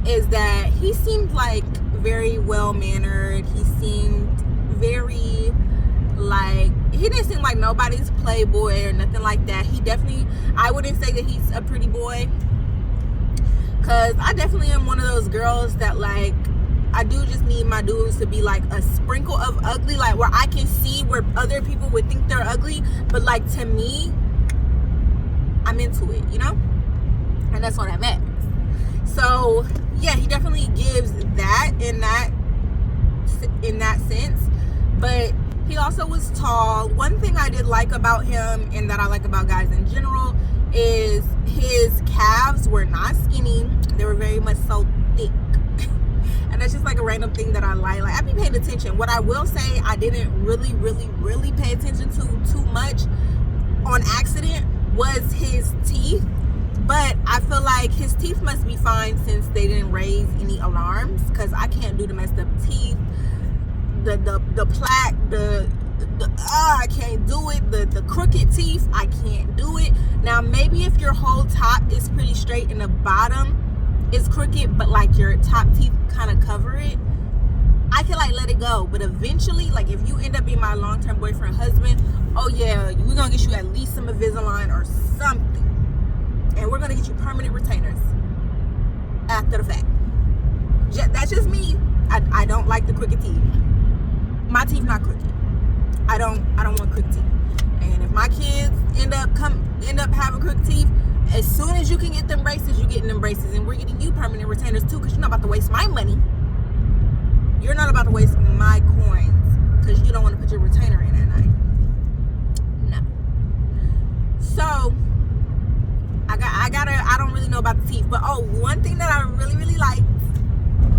is that he seemed like very well-mannered. He seemed very, like, he didn't seem like nobody's playboy or nothing like that. He definitely, I wouldn't say that he's a pretty boy, because I definitely am one of those girls that, like, I do just need my dudes to be like a sprinkle of ugly, like where I can see where other people would think they're ugly, but like to me, I'm into it, you know? And that's what I meant. So yeah, he definitely gives that in that sense, but he also was tall. One thing I did like about him, and that I like about guys in general, is his calves were not skinny. They were very much so thick. And that's just like a random thing that I like. Like, I be paying attention. What I will say I didn't really pay attention to too much on accident was his teeth. But I feel like his teeth must be fine since they didn't raise any alarms, because I can't do the messed up teeth, the plaque, I can't do it. The crooked teeth, I can't do it. Now maybe if your whole top is pretty straight and the bottom is crooked, but like your top teeth kind of cover it, I can like let it go. But eventually, like if you end up being my long-term boyfriend, husband, oh yeah, we're gonna get you at least some Invisalign or something, and we're gonna get you permanent retainers after the fact. That's just me. I don't like the crooked teeth. My teeth not crooked. I don't want crooked teeth. And if my kids end up having crooked teeth, as soon as you can get them braces, you getting them braces, and we're getting you permanent retainers too, because you're not about to waste my money. You're not about to waste my coins because you don't want to put your retainer in at night. No. So I don't really know about the teeth, but one thing that I really liked,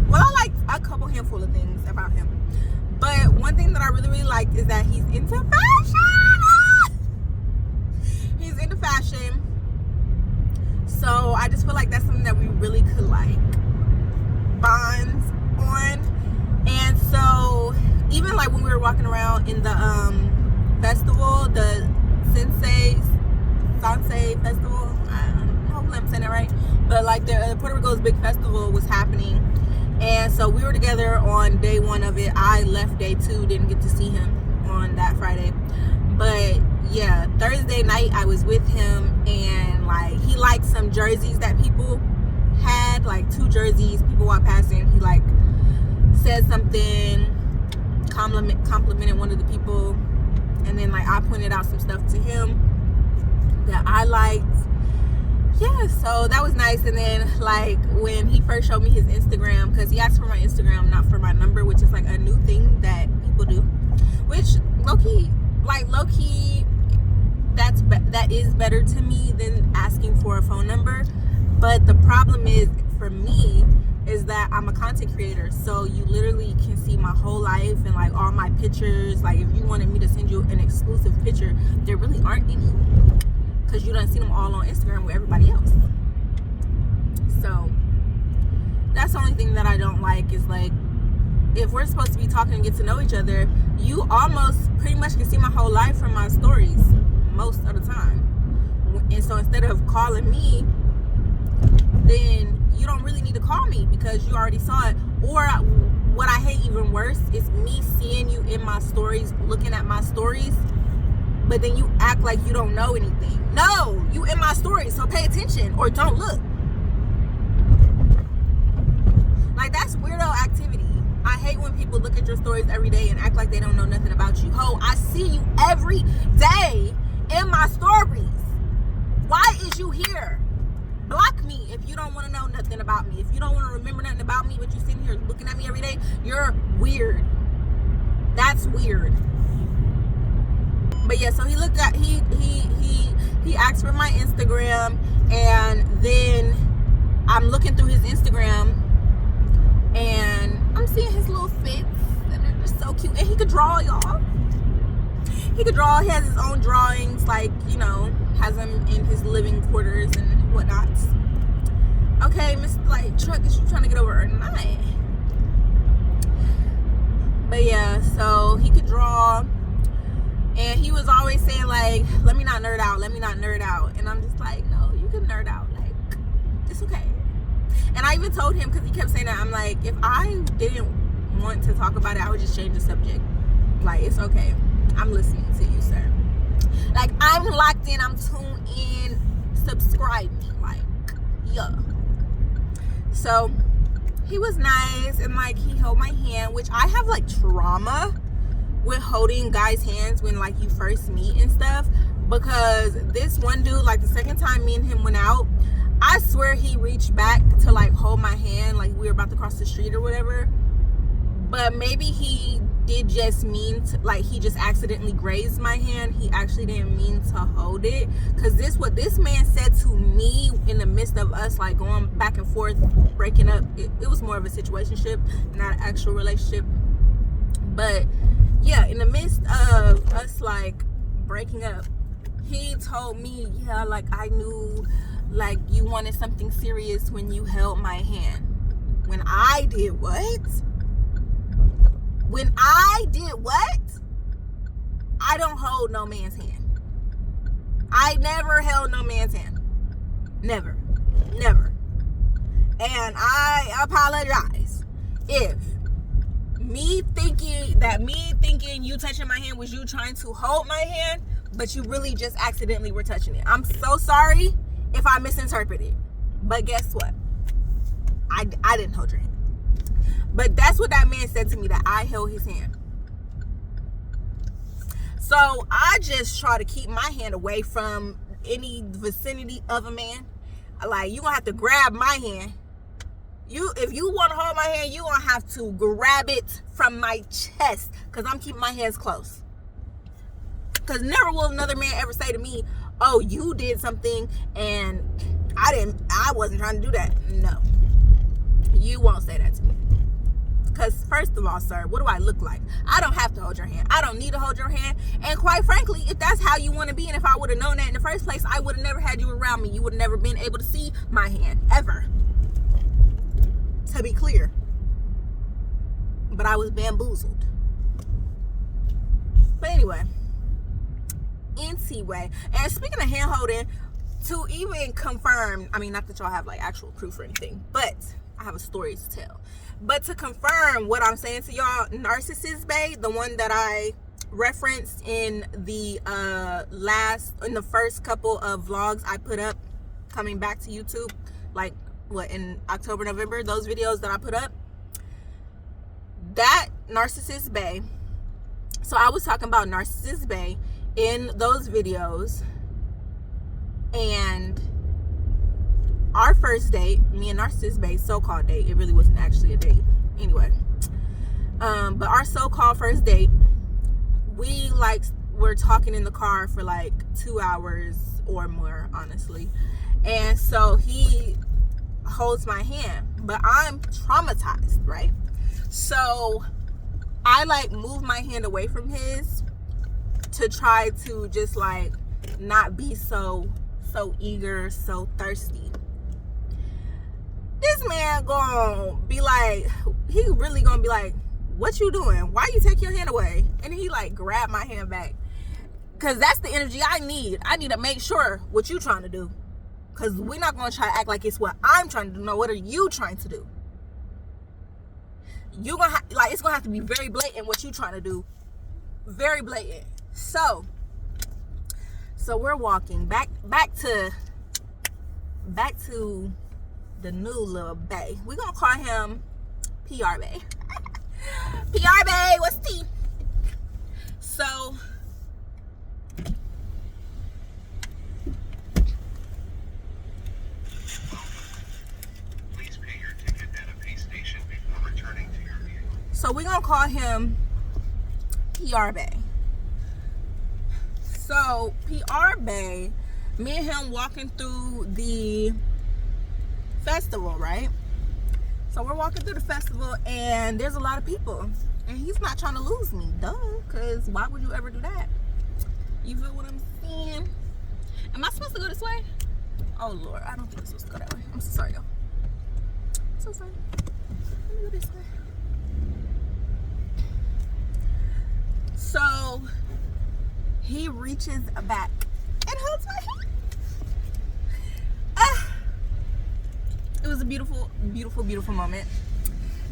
well, I like a couple handful of things about him, but one thing that I really liked is that he's into fashion. He's into fashion. So I just feel like that's something that we really could like bond on. And so even like when we were walking around in the festival, the SanSe festival, hopefully I'm saying that right, but like the Puerto Rico's big festival was happening, and so we were together on day 1 of it. I left day 2, didn't get to see him on that Friday, but yeah, Thursday night I was with him, and like he liked some jerseys that people had, like 2 jerseys. People walked past him, he like said something, complimented one of the people, and then like I pointed out some stuff to him that I liked. Yeah, so that was nice. And then like when he first showed me his Instagram, because he asked for my Instagram, not for my number, which is like a new thing that people do, which low-key that is better to me than asking for a phone number. But the problem is for me is that I'm a content creator, so you literally can see my whole life and like all my pictures. Like if you wanted me to send you an exclusive picture, there really aren't any, because you don't see them all on Instagram with everybody else. So that's the only thing that I don't like, is like if we're supposed to be talking and get to know each other, you almost pretty much can see my whole life from my stories most of the time. And so instead of calling me, then you don't really need to call me because you already saw it. Or what I hate even worse is me seeing you in my stories, looking at my stories, but then you act like you don't know anything. No, you in my stories, so pay attention or don't look. Like, that's weirdo activity. I hate when people look at your stories every day and act like they don't know nothing about you. Ho, I see you every day in my stories. Why is you here? Block me if you don't want to know nothing about me. If you don't want to remember nothing about me, but you sitting here looking at me every day, you're weird. That's weird. But yeah, so he looked at he asked for my Instagram, and then I'm looking through his Instagram and I'm seeing his little fits, and they're just so cute. And he could draw, y'all. He could draw. He has his own drawings, like, you know, has them in his living quarters and whatnot. Okay, Miss like Truck, is you trying to get over or not? But yeah, so he could draw, and he was always saying like, let me not nerd out, let me not nerd out. And I'm just like, no, you can nerd out, like, it's okay. And I even told him, because he kept saying that, I'm like, if I didn't want to talk about it, I would just change the subject. Like, it's okay, I'm listening to you, sir. Like, I'm locked in, I'm tuned in, subscribe me, like, yeah. So he was nice, and like he held my hand, which I have like trauma with holding guys' hands when like you first meet and stuff, because this one dude, like the second time me and him went out, I swear he reached back to like hold my hand, like we were about to cross the street or whatever. But maybe he did just mean to, like, he just accidentally grazed my hand. He actually didn't mean to hold it, because this what this man said to me in the midst of us like going back and forth, breaking up. It was more of a situationship, not an actual relationship. But yeah, in the midst of us like breaking up, he told me, yeah, like, I knew like you wanted something serious when you held my hand. When I did what? When I did what? I don't hold no man's hand. I never held no man's hand. Never. Never. And I apologize if me thinking you touching my hand was you trying to hold my hand, but you really just accidentally were touching it. I'm so sorry if I misinterpreted. But guess what? I didn't hold your hand. But that's what that man said to me, that I held his hand. So I just try to keep my hand away from any vicinity of a man. Like, you gonna have to grab my hand. If you want to hold my hand, you gonna have to grab it from my chest, because I'm keeping my hands close. Because never will another man ever say to me, oh, you did something and I wasn't trying to do that. No, you won't say that to me. Because first of all, sir, what do I look like? I don't have to hold your hand. I don't need to hold your hand. And quite frankly, if that's how you want to be, and if I would have known that in the first place, I would have never had you around me. You would have never been able to see my hand, ever. To be clear. But I was bamboozled. But anyway. And speaking of hand holding, to even confirm, I mean, not that y'all have like actual proof or anything, but I have a story to tell. But to confirm what I'm saying to y'all, Narcissist Bae, the one that I referenced in the first couple of vlogs I put up coming back to YouTube, like what, in October, November, those videos that I put up, that Narcissist Bae. So I was talking about Narcissist Bae in those videos, and our first date, me and Narcissist Bae, so-called date, it really wasn't actually a date anyway, but our so-called first date, we like were talking in the car for like 2 hours or more, honestly. And so he holds my hand, but I'm traumatized, right? So I like move my hand away from his to try to just like not be so eager, so thirsty. This man gonna be like, he really gonna be like, what you doing? Why you take your hand away? And he like grab my hand back, because that's the energy I need. I need to make sure what you trying to do, because we're not gonna try to act like it's what I'm trying to do. No, what are you trying to do? You gonna like, it's gonna have to be very blatant what you trying to do, very blatant. So we're walking back to the new little bae. We're gonna call him PR Bae. PR Bae, what's T? So please pay your ticket at a pay station before returning to your vehicle. So we're gonna call him PR Bae. So PR Bae, me and him walking through the festival, right? So we're walking through the festival and there's a lot of people, and he's not trying to lose me, duh, because why would you ever do that? You feel what I'm saying? Am I supposed to go this way? Oh Lord, I don't think I'm supposed to go that way. I'm so sorry, y'all. I'm so sorry. Let me go this way. So he reaches back and holds my hand. It was a beautiful, beautiful, beautiful moment.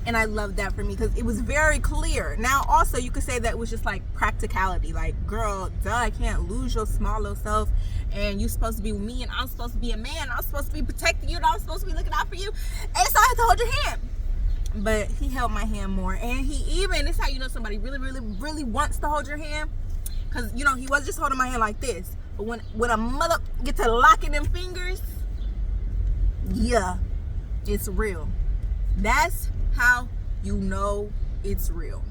And I love that for me because it was very clear. Now, also, you could say that it was just like practicality. Like, girl, duh, I can't lose your small little self. And you're supposed to be with me, and I'm supposed to be a man. I'm supposed to be protecting you, and I'm supposed to be looking out for you. And so I had to hold your hand. But he held my hand more. And he even, this is how you know somebody really, really, really wants to hold your hand. Because, you know, he was just holding my hand like this. But when a mother get to locking them fingers, yeah, it's real. That's how you know it's real.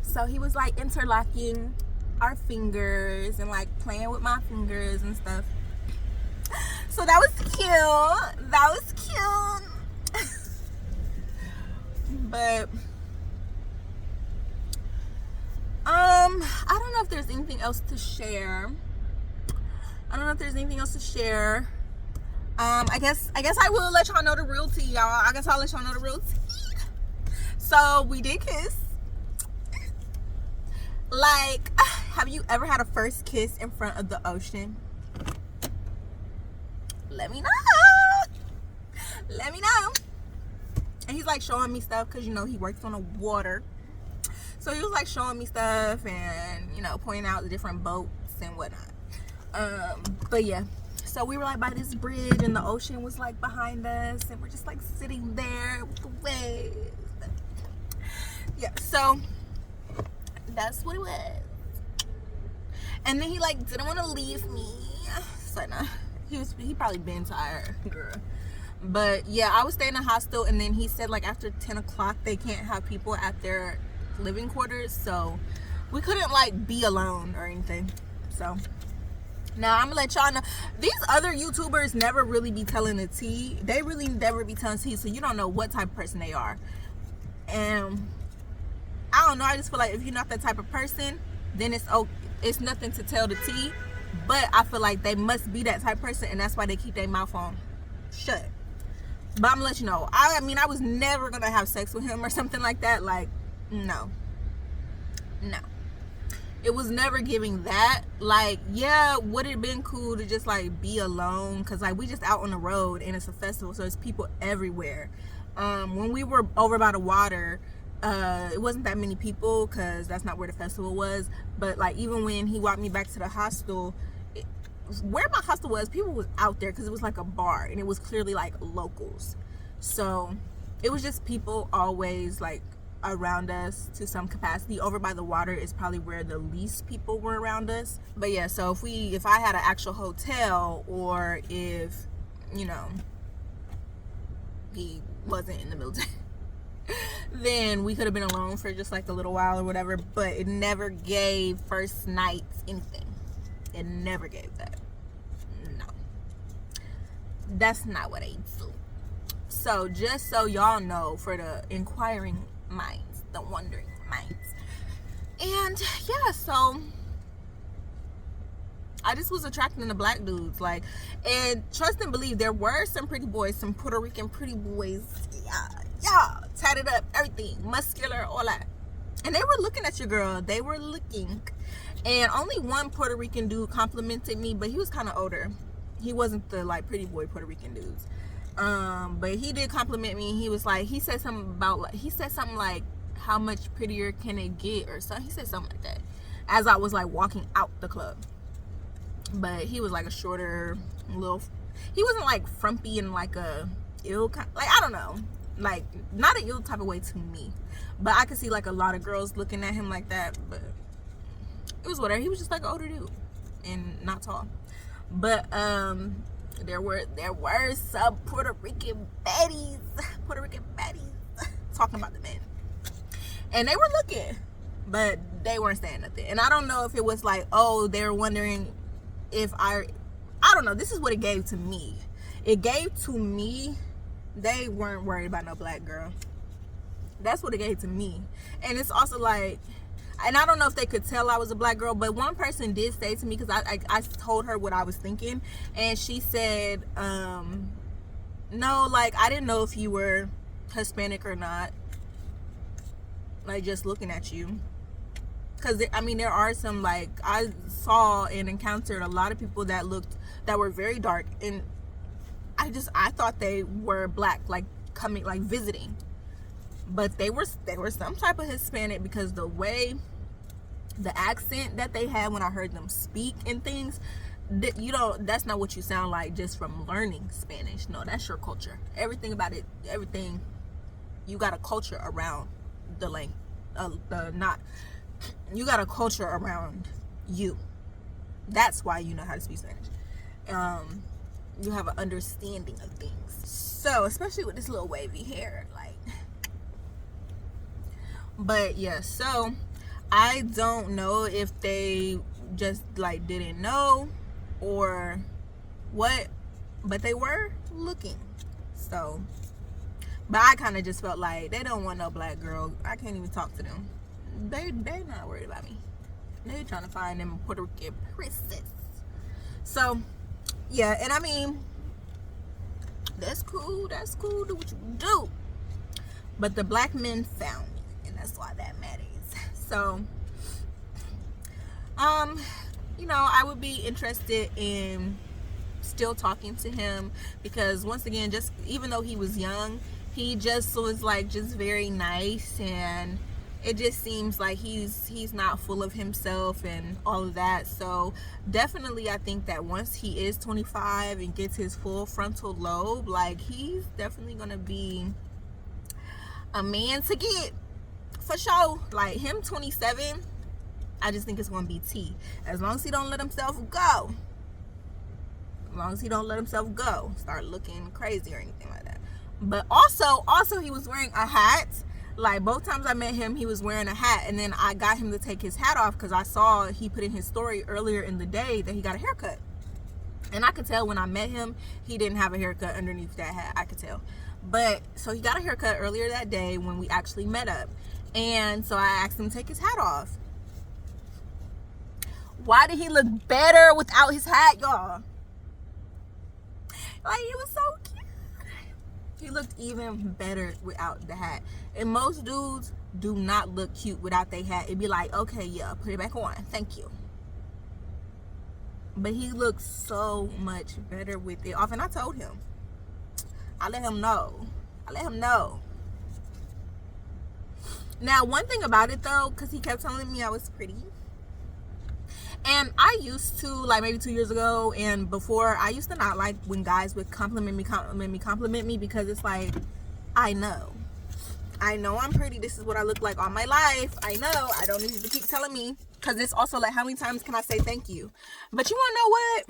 So he was like interlocking our fingers and like playing with my fingers and stuff. So that was cute. That was cute. But I don't know if there's anything else to share. I guess I will let y'all know the real tea, y'all. I guess I'll let y'all know the real tea. So we did kiss. Like, have you ever had a first kiss in front of the ocean? Let me know. Let me know. And he's like showing me stuff because, you know, he works on the water. So he was like showing me stuff and, you know, pointing out the different boats and whatnot. But yeah. So we were like by this bridge and the ocean was like behind us and we're just like sitting there with the waves. Yeah, so that's what it was. And then he like didn't want to leave me. So no, he probably been tired, girl. But yeah, I was staying in a hostel, and then he said like after 10 o'clock they can't have people at their living quarters, so we couldn't like be alone or anything. So Now, I'm gonna let y'all know, these other YouTubers never really be telling the tea. They really never be telling tea, so you don't know what type of person they are. And I don't know, I just feel like if you're not that type of person, then it's nothing to tell the tea. But I feel like they must be that type of person, and that's why they keep their mouth on shut. But I'm gonna let you know, I mean, I was never gonna have sex with him or something like that. Like, no. It was never giving that. Like, yeah, would it have been cool to just like be alone, because like we just out on the road and it's a festival, so it's people everywhere. When we were over by the water, it wasn't that many people because that's not where the festival was. But like, even when he walked me back to the hostel, where my hostel was, people was out there because it was like a bar and it was clearly like locals. So it was just people always like around us to some capacity. Over by the water is probably where the least people were around us. But yeah, so if I had an actual hotel, or if, you know, he wasn't in the military, then we could have been alone for just like a little while or whatever. But it never gave first nights anything. It never gave that. No, that's not what I do. So just so y'all know, for the inquiring minds, the wondering minds. And yeah, so I just was attracted to black dudes, like, and trust and believe, there were some pretty boys, some Puerto Rican pretty boys, yeah, tatted up, everything, muscular, all that, and they were looking at your girl. They were looking, and only one Puerto Rican dude complimented me, but he was kind of older. He wasn't the like pretty boy Puerto Rican dudes. But he did compliment me. He was like, he said something like, how much prettier can it get, or something. He said something like that as I was like walking out the club. But he was like a shorter little, he wasn't like frumpy and like a ill kind, like, I don't know, like not an ill type of way to me, but I could see like a lot of girls looking at him like that. But it was whatever. He was just like an older dude and not tall. But there were some Puerto Rican baddies talking about the men, and they were looking, but they weren't saying nothing. And I don't know if it was like, oh, they were wondering if I don't know. This is what it gave to me. It gave to me, they weren't worried about no black girl. That's what it gave to me. And it's also like, and I don't know if they could tell I was a black girl, but one person did say to me, because I told her what I was thinking, and she said, no, like, I didn't know if you were Hispanic or not, like, just looking at you. Because, I mean, there are some, like, I saw and encountered a lot of people that were very dark, and I thought they were black, like, coming, like, visiting. But they were some type of Hispanic, because the way, the accent that they had when I heard them speak and things, that's not what you sound like just from learning Spanish. No, that's your culture. Everything about it, everything, you got a culture around the language, you got a culture around you. That's why you know how to speak Spanish. You have an understanding of things. So, especially with this little wavy hair, like. But yeah, so I don't know if they just like didn't know or what, but they were looking. So, but I kind of just felt like they don't want no black girl. I can't even talk to them. They're not worried about me. They're trying to find them Puerto Rican princess. So yeah, and I mean, that's cool. That's cool. Do what you do. But the black men found me, and that's why that matters. So, you know, I would be interested in still talking to him, because once again, just even though he was young, he just was like just very nice, and it just seems like he's not full of himself and all of that. So definitely, I think that once he is 25 and gets his full frontal lobe, like, he's definitely gonna be a man to get, for sure. Like, him 27, I just think it's gonna be T. As long as he don't let himself go. As long as he don't let himself go, start looking crazy or anything like that. But also he was wearing a hat. Like, both times I met him, he was wearing a hat, and then I got him to take his hat off because I saw he put in his story earlier in the day that he got a haircut. And I could tell when I met him, he didn't have a haircut underneath that hat. I could tell. But, so he got a haircut earlier that day when we actually met up. And so I asked him to take his hat off. Why did he look better without his hat, y'all? Like, it was so cute. He looked even better without the hat. And most dudes do not look cute without their hat. It'd be like, okay, yeah, put it back on. Thank you. But he looked so much better with it off. And I told him. I let him know. Now, one thing about it, though, because he kept telling me I was pretty. And I used to, like maybe 2 years ago and before, I used to not like when guys would compliment me because it's like, I know I'm pretty. This is what I look like all my life. I know. I don't need you to keep telling me. Because it's also like, how many times can I say thank you? But you want to know what?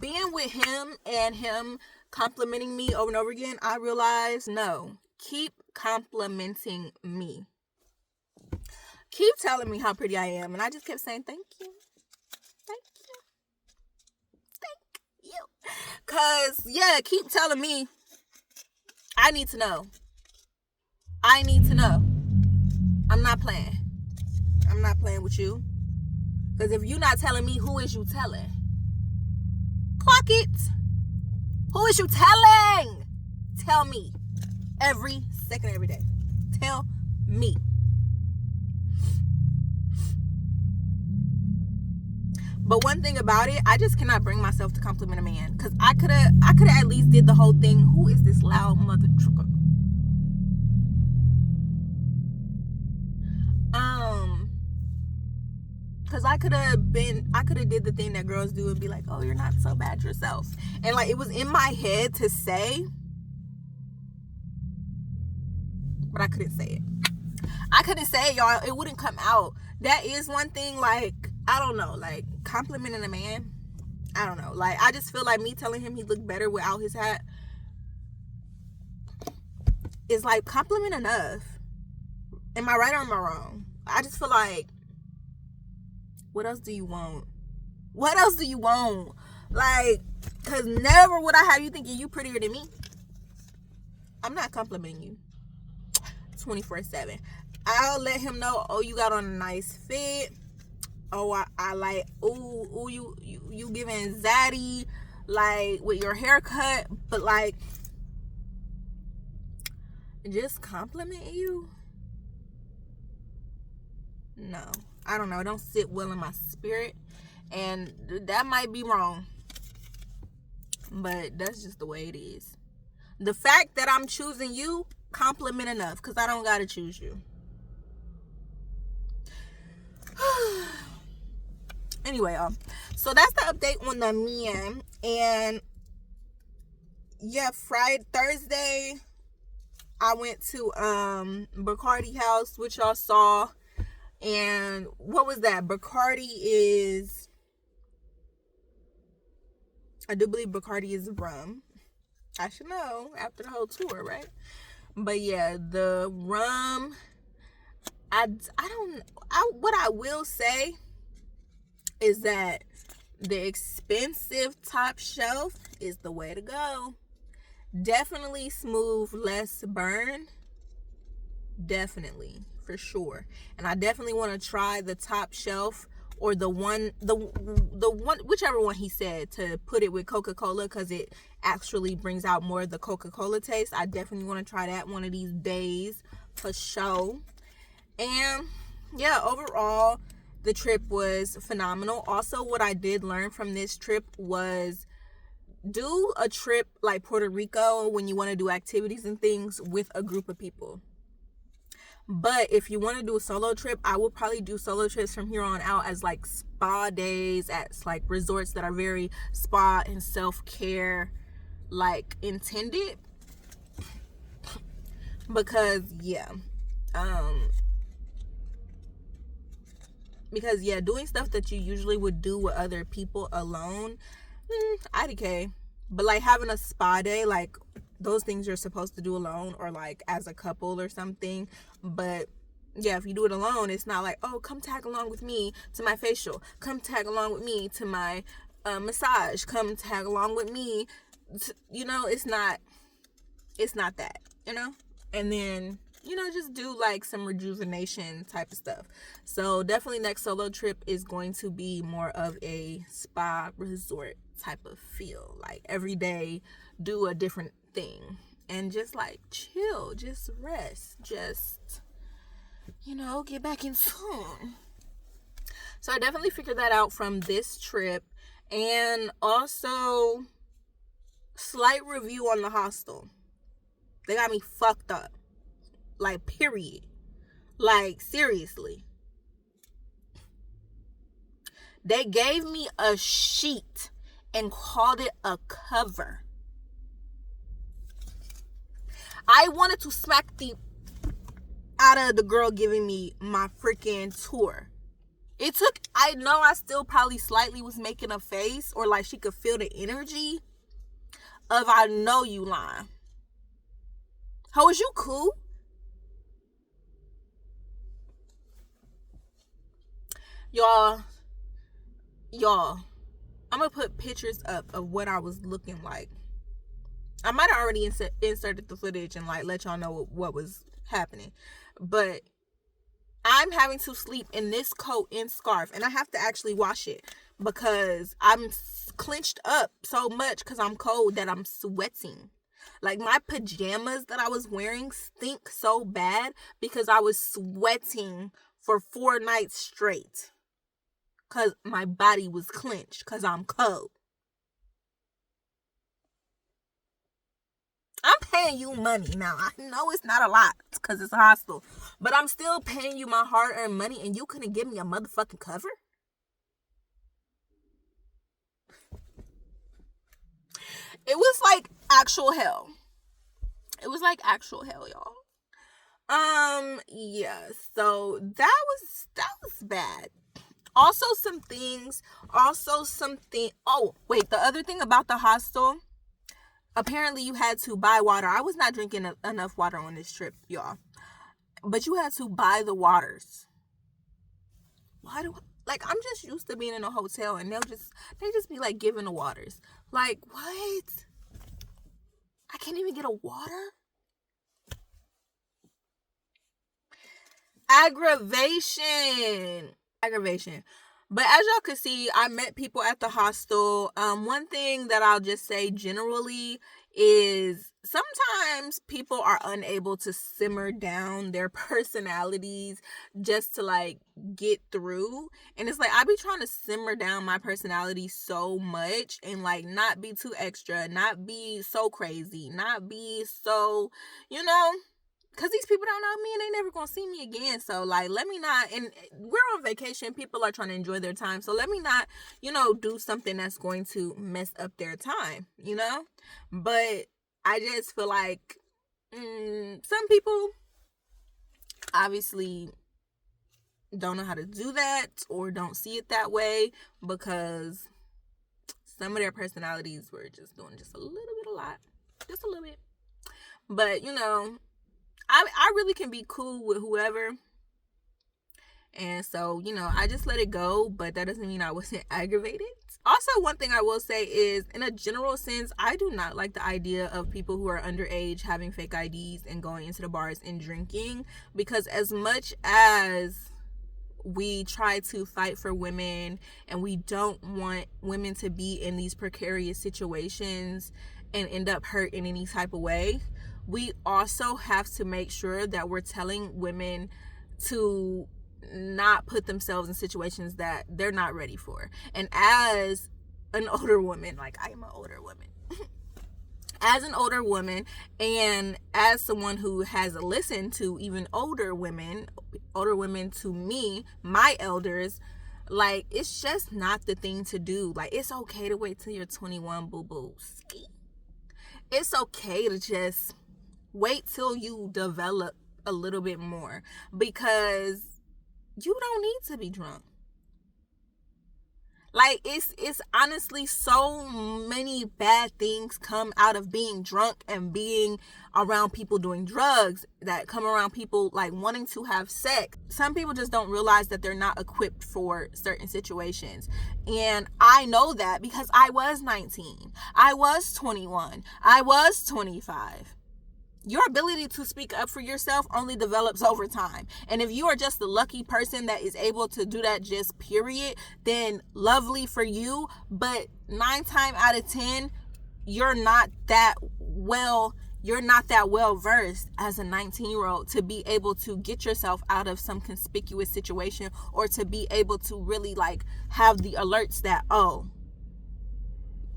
Being with him and him complimenting me over and over again, I realized, no. Keep complimenting me. Keep telling me how pretty I am. And I just kept saying, thank you. Thank you. Thank you. Because, yeah, keep telling me. I need to know. I'm not playing. I'm not playing with you. Because if you're not telling me, who is you telling? Clock it. Who is you telling? Tell me. Every second, every day. Tell me. But one thing about it, I just cannot bring myself to compliment a man. Because I could have at least did the whole thing. Who is this loud mother trucker? Because I could have did the thing that girls do and be like, oh, you're not so bad yourself. And like, it was in my head to say, but I couldn't say it. Y'all. It wouldn't come out. That is one thing, like, I don't know, like, complimenting a man, I don't know. Like, I just feel like me telling him he looked better without his hat is like compliment enough. Am I right or am I wrong? I just feel like, what else do you want? Like, because never would I have you thinking you prettier than me. I'm not complimenting you 24/7. I'll let him know, oh, you got on a nice fit. Oh, I like, ooh, you giving zaddy, like, with your haircut. But, like, just compliment you? No. I don't know. It don't sit well in my spirit. And that might be wrong. But that's just the way it is. The fact that I'm choosing you, compliment enough. Because I don't got to choose you. Anyway, so that's the update on the men. And yeah, Thursday I went to Bacardi house, which y'all saw. And what was that? Bacardi is, I do believe Bacardi is rum. I should know after the whole tour, right? But yeah, the rum, what I will say is that the expensive top shelf is the way to go. Definitely smooth, less burn. Definitely, for sure. And I definitely want to try the top shelf, or the one, whichever one he said, to put it with Coca-Cola, because it actually brings out more of the Coca-Cola taste. I definitely want to try that one of these days for sure. And yeah, overall, the trip was phenomenal. Also, what I did learn from this trip was, do a trip like Puerto Rico when you want to do activities and things with a group of people. But if you want to do a solo trip, I will probably do solo trips from here on out as like spa days at like resorts that are very spa and self-care like intended. Because yeah, doing stuff that you usually would do with other people alone, IDK. But like having a spa day, like those things you're supposed to do alone or like as a couple or something. But Yeah, if you do it alone, it's not like, oh, come tag along with me to my facial. Come tag along with me to my massage. Come tag along with me. It's not that, And then, just do like some rejuvenation type of stuff. So definitely next solo trip is going to be more of a spa resort type of feel. Like every day, do a different thing. And just like chill, just rest, just... get back in tune. So I definitely figured that out from this trip. And also, slight review on the hostel. They got me fucked up. Like, period. Like, seriously. They gave me a sheet and called it a cover. I wanted to smack the out of the girl giving me my freaking tour. I know I still probably slightly was making a face, or like she could feel the energy of, I know you lying. How is you cool? Y'all, I'm gonna put pictures up of what I was looking like. I might have already inserted the footage and like let y'all know what was happening. But I'm having to sleep in this coat and scarf, and I have to actually wash it because I'm clenched up so much because I'm cold that I'm sweating. Like, my pajamas that I was wearing stink so bad because I was sweating for 4 nights straight because my body was clenched because I'm cold. I'm paying you money now. I know it's not a lot because it's a hostel, but I'm still paying you my hard-earned money, and you couldn't give me a motherfucking cover? It was like actual hell. It was like actual hell, y'all. Yeah. So that was bad. Also, oh, wait, the other thing about the hostel, apparently you had to buy water. I was not drinking enough water on this trip, y'all. But you had to buy the waters. I'm just used to being in a hotel and they just be like giving the waters. Like, what? I can't even get a water? Aggravation. But as y'all could see, I met people at the hostel. One thing that I'll just say generally is sometimes people are unable to simmer down their personalities just to like get through. And it's like, I be trying to simmer down my personality so much and like not be too extra, not be so crazy, not be so, because these people don't know me and they never gonna see me again. So like, let me not, and we're on vacation, people are trying to enjoy their time, so let me not, do something that's going to mess up their time, but I just feel like some people obviously don't know how to do that or don't see it that way because some of their personalities were just doing just a little bit. But I really can be cool with whoever. And so, I just let it go, but that doesn't mean I wasn't aggravated. Also, one thing I will say is, in a general sense, I do not like the idea of people who are underage having fake IDs and going into the bars and drinking, because as much as we try to fight for women and we don't want women to be in these precarious situations and end up hurt in any type of way, we also have to make sure that we're telling women to not put themselves in situations that they're not ready for. And as an older woman, like I am an older woman, as an older woman and as someone who has listened to even older women to me, my elders, like, it's just not the thing to do. Like, it's okay to wait till you're 21, boo-boo. It's okay to just wait till you develop a little bit more, because you don't need to be drunk. Like, it's honestly so many bad things come out of being drunk and being around people doing drugs, that come around people like wanting to have sex. Some people just don't realize that they're not equipped for certain situations. And I know that because I was 19, I was 21, I was 25. Your ability to speak up for yourself only develops over time. And if you are just the lucky person that is able to do that, just period, then lovely for you. But 9 times out of 10, you're not that well versed as a 19-year-old to be able to get yourself out of some conspicuous situation, or to be able to really like have the alerts that, oh,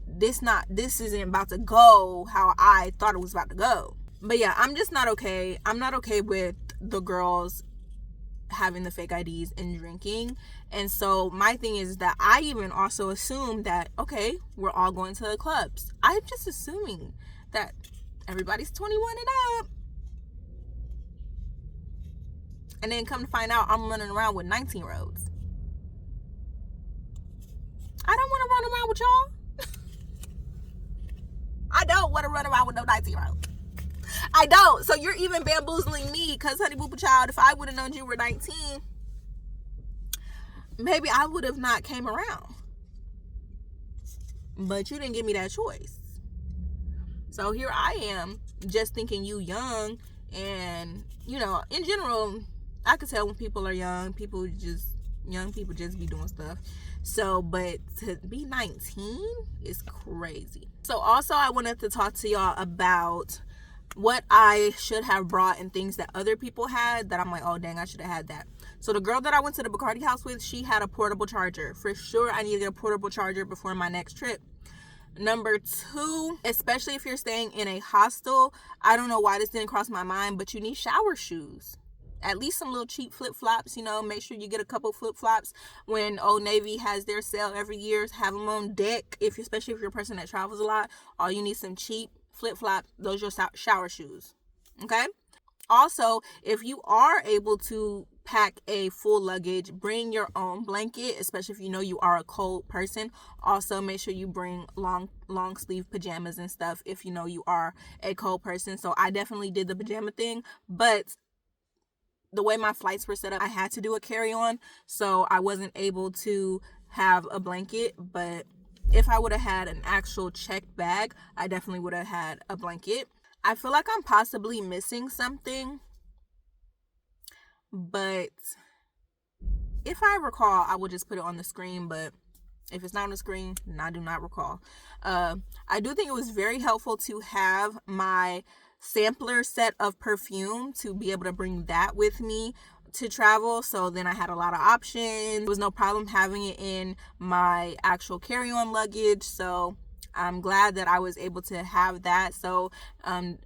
this isn't about to go how I thought it was about to go. But yeah, I'm just not okay. I'm not okay with the girls having the fake IDs and drinking. And so my thing is that I even also assume that, okay, we're all going to the clubs. I'm just assuming that everybody's 21 and up. And then come to find out, I'm running around with 19-year-olds. I don't want to run around with y'all. I don't want to run around with no 19-year-olds. I don't. So you're even bamboozling me, because honey boo boo child, if I would have known you were 19, maybe I would have not came around. But you didn't give me that choice. So here I am, just thinking you young. And, you know, in general, I could tell when people are young. Young people just be doing stuff. So, but to be 19 is crazy. So also, I wanted to talk to y'all about what I should have brought and things that other people had that I'm like, oh dang, I should have had that. So the girl that I went to the Bacardi house with, she had a portable charger. For sure, I need to get a portable charger before my next trip. Number 2, especially if you're staying in a hostel, I don't know why this didn't cross my mind, but you need shower shoes. At least some little cheap flip-flops, you know, make sure you get a couple flip-flops. When Old Navy has their sale every year, have them on deck, especially if you're a person that travels a lot. Or you need some cheap flip-flop. Those are your shower shoes. Okay? Also, if you are able to pack a full luggage, bring your own blanket, especially if you know you are a cold person. Also, make sure you bring long sleeve pajamas and stuff if you know you are a cold person. So I definitely did the pajama thing, but the way my flights were set up, I had to do a carry-on, so I wasn't able to have a blanket. But if I would have had an actual checked bag, I definitely would have had a blanket. I feel like I'm possibly missing something, but if I recall, I will just put it on the screen. But if it's not on the screen, I do not recall. I do think it was very helpful to have my sampler set of perfume, to be able to bring that with me to travel. So then I had a lot of options. There was no problem having it in my actual carry-on luggage. So I'm glad that I was able to have that. So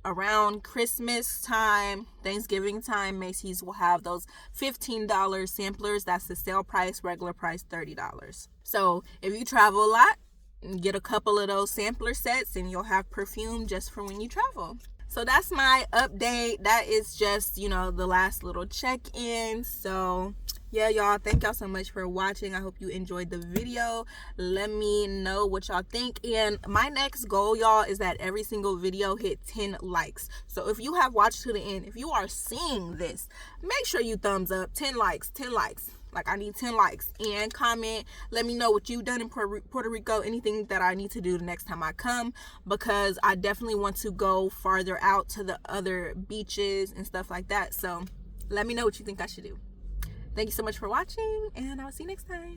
around Christmas time, Thanksgiving time, Macy's will have those $15 samplers. That's the sale price, regular price $30. So if you travel a lot, get a couple of those sampler sets and you'll have perfume just for when you travel. So that's my update. That is just, you know, the last little check-in. So yeah, y'all, thank y'all so much for watching. I hope you enjoyed the video. Let me know what y'all think. And my next goal, y'all, is that every single video hit 10 likes. So if you have watched to the end, if you are seeing this, make sure you thumbs up. 10 likes. Like, I need 10 likes. And comment. Let me know what you've done in Puerto Rico. Anything that I need to do the next time I come. Because I definitely want to go farther out to the other beaches and stuff like that. So let me know what you think I should do. Thank you so much for watching, and I'll see you next time.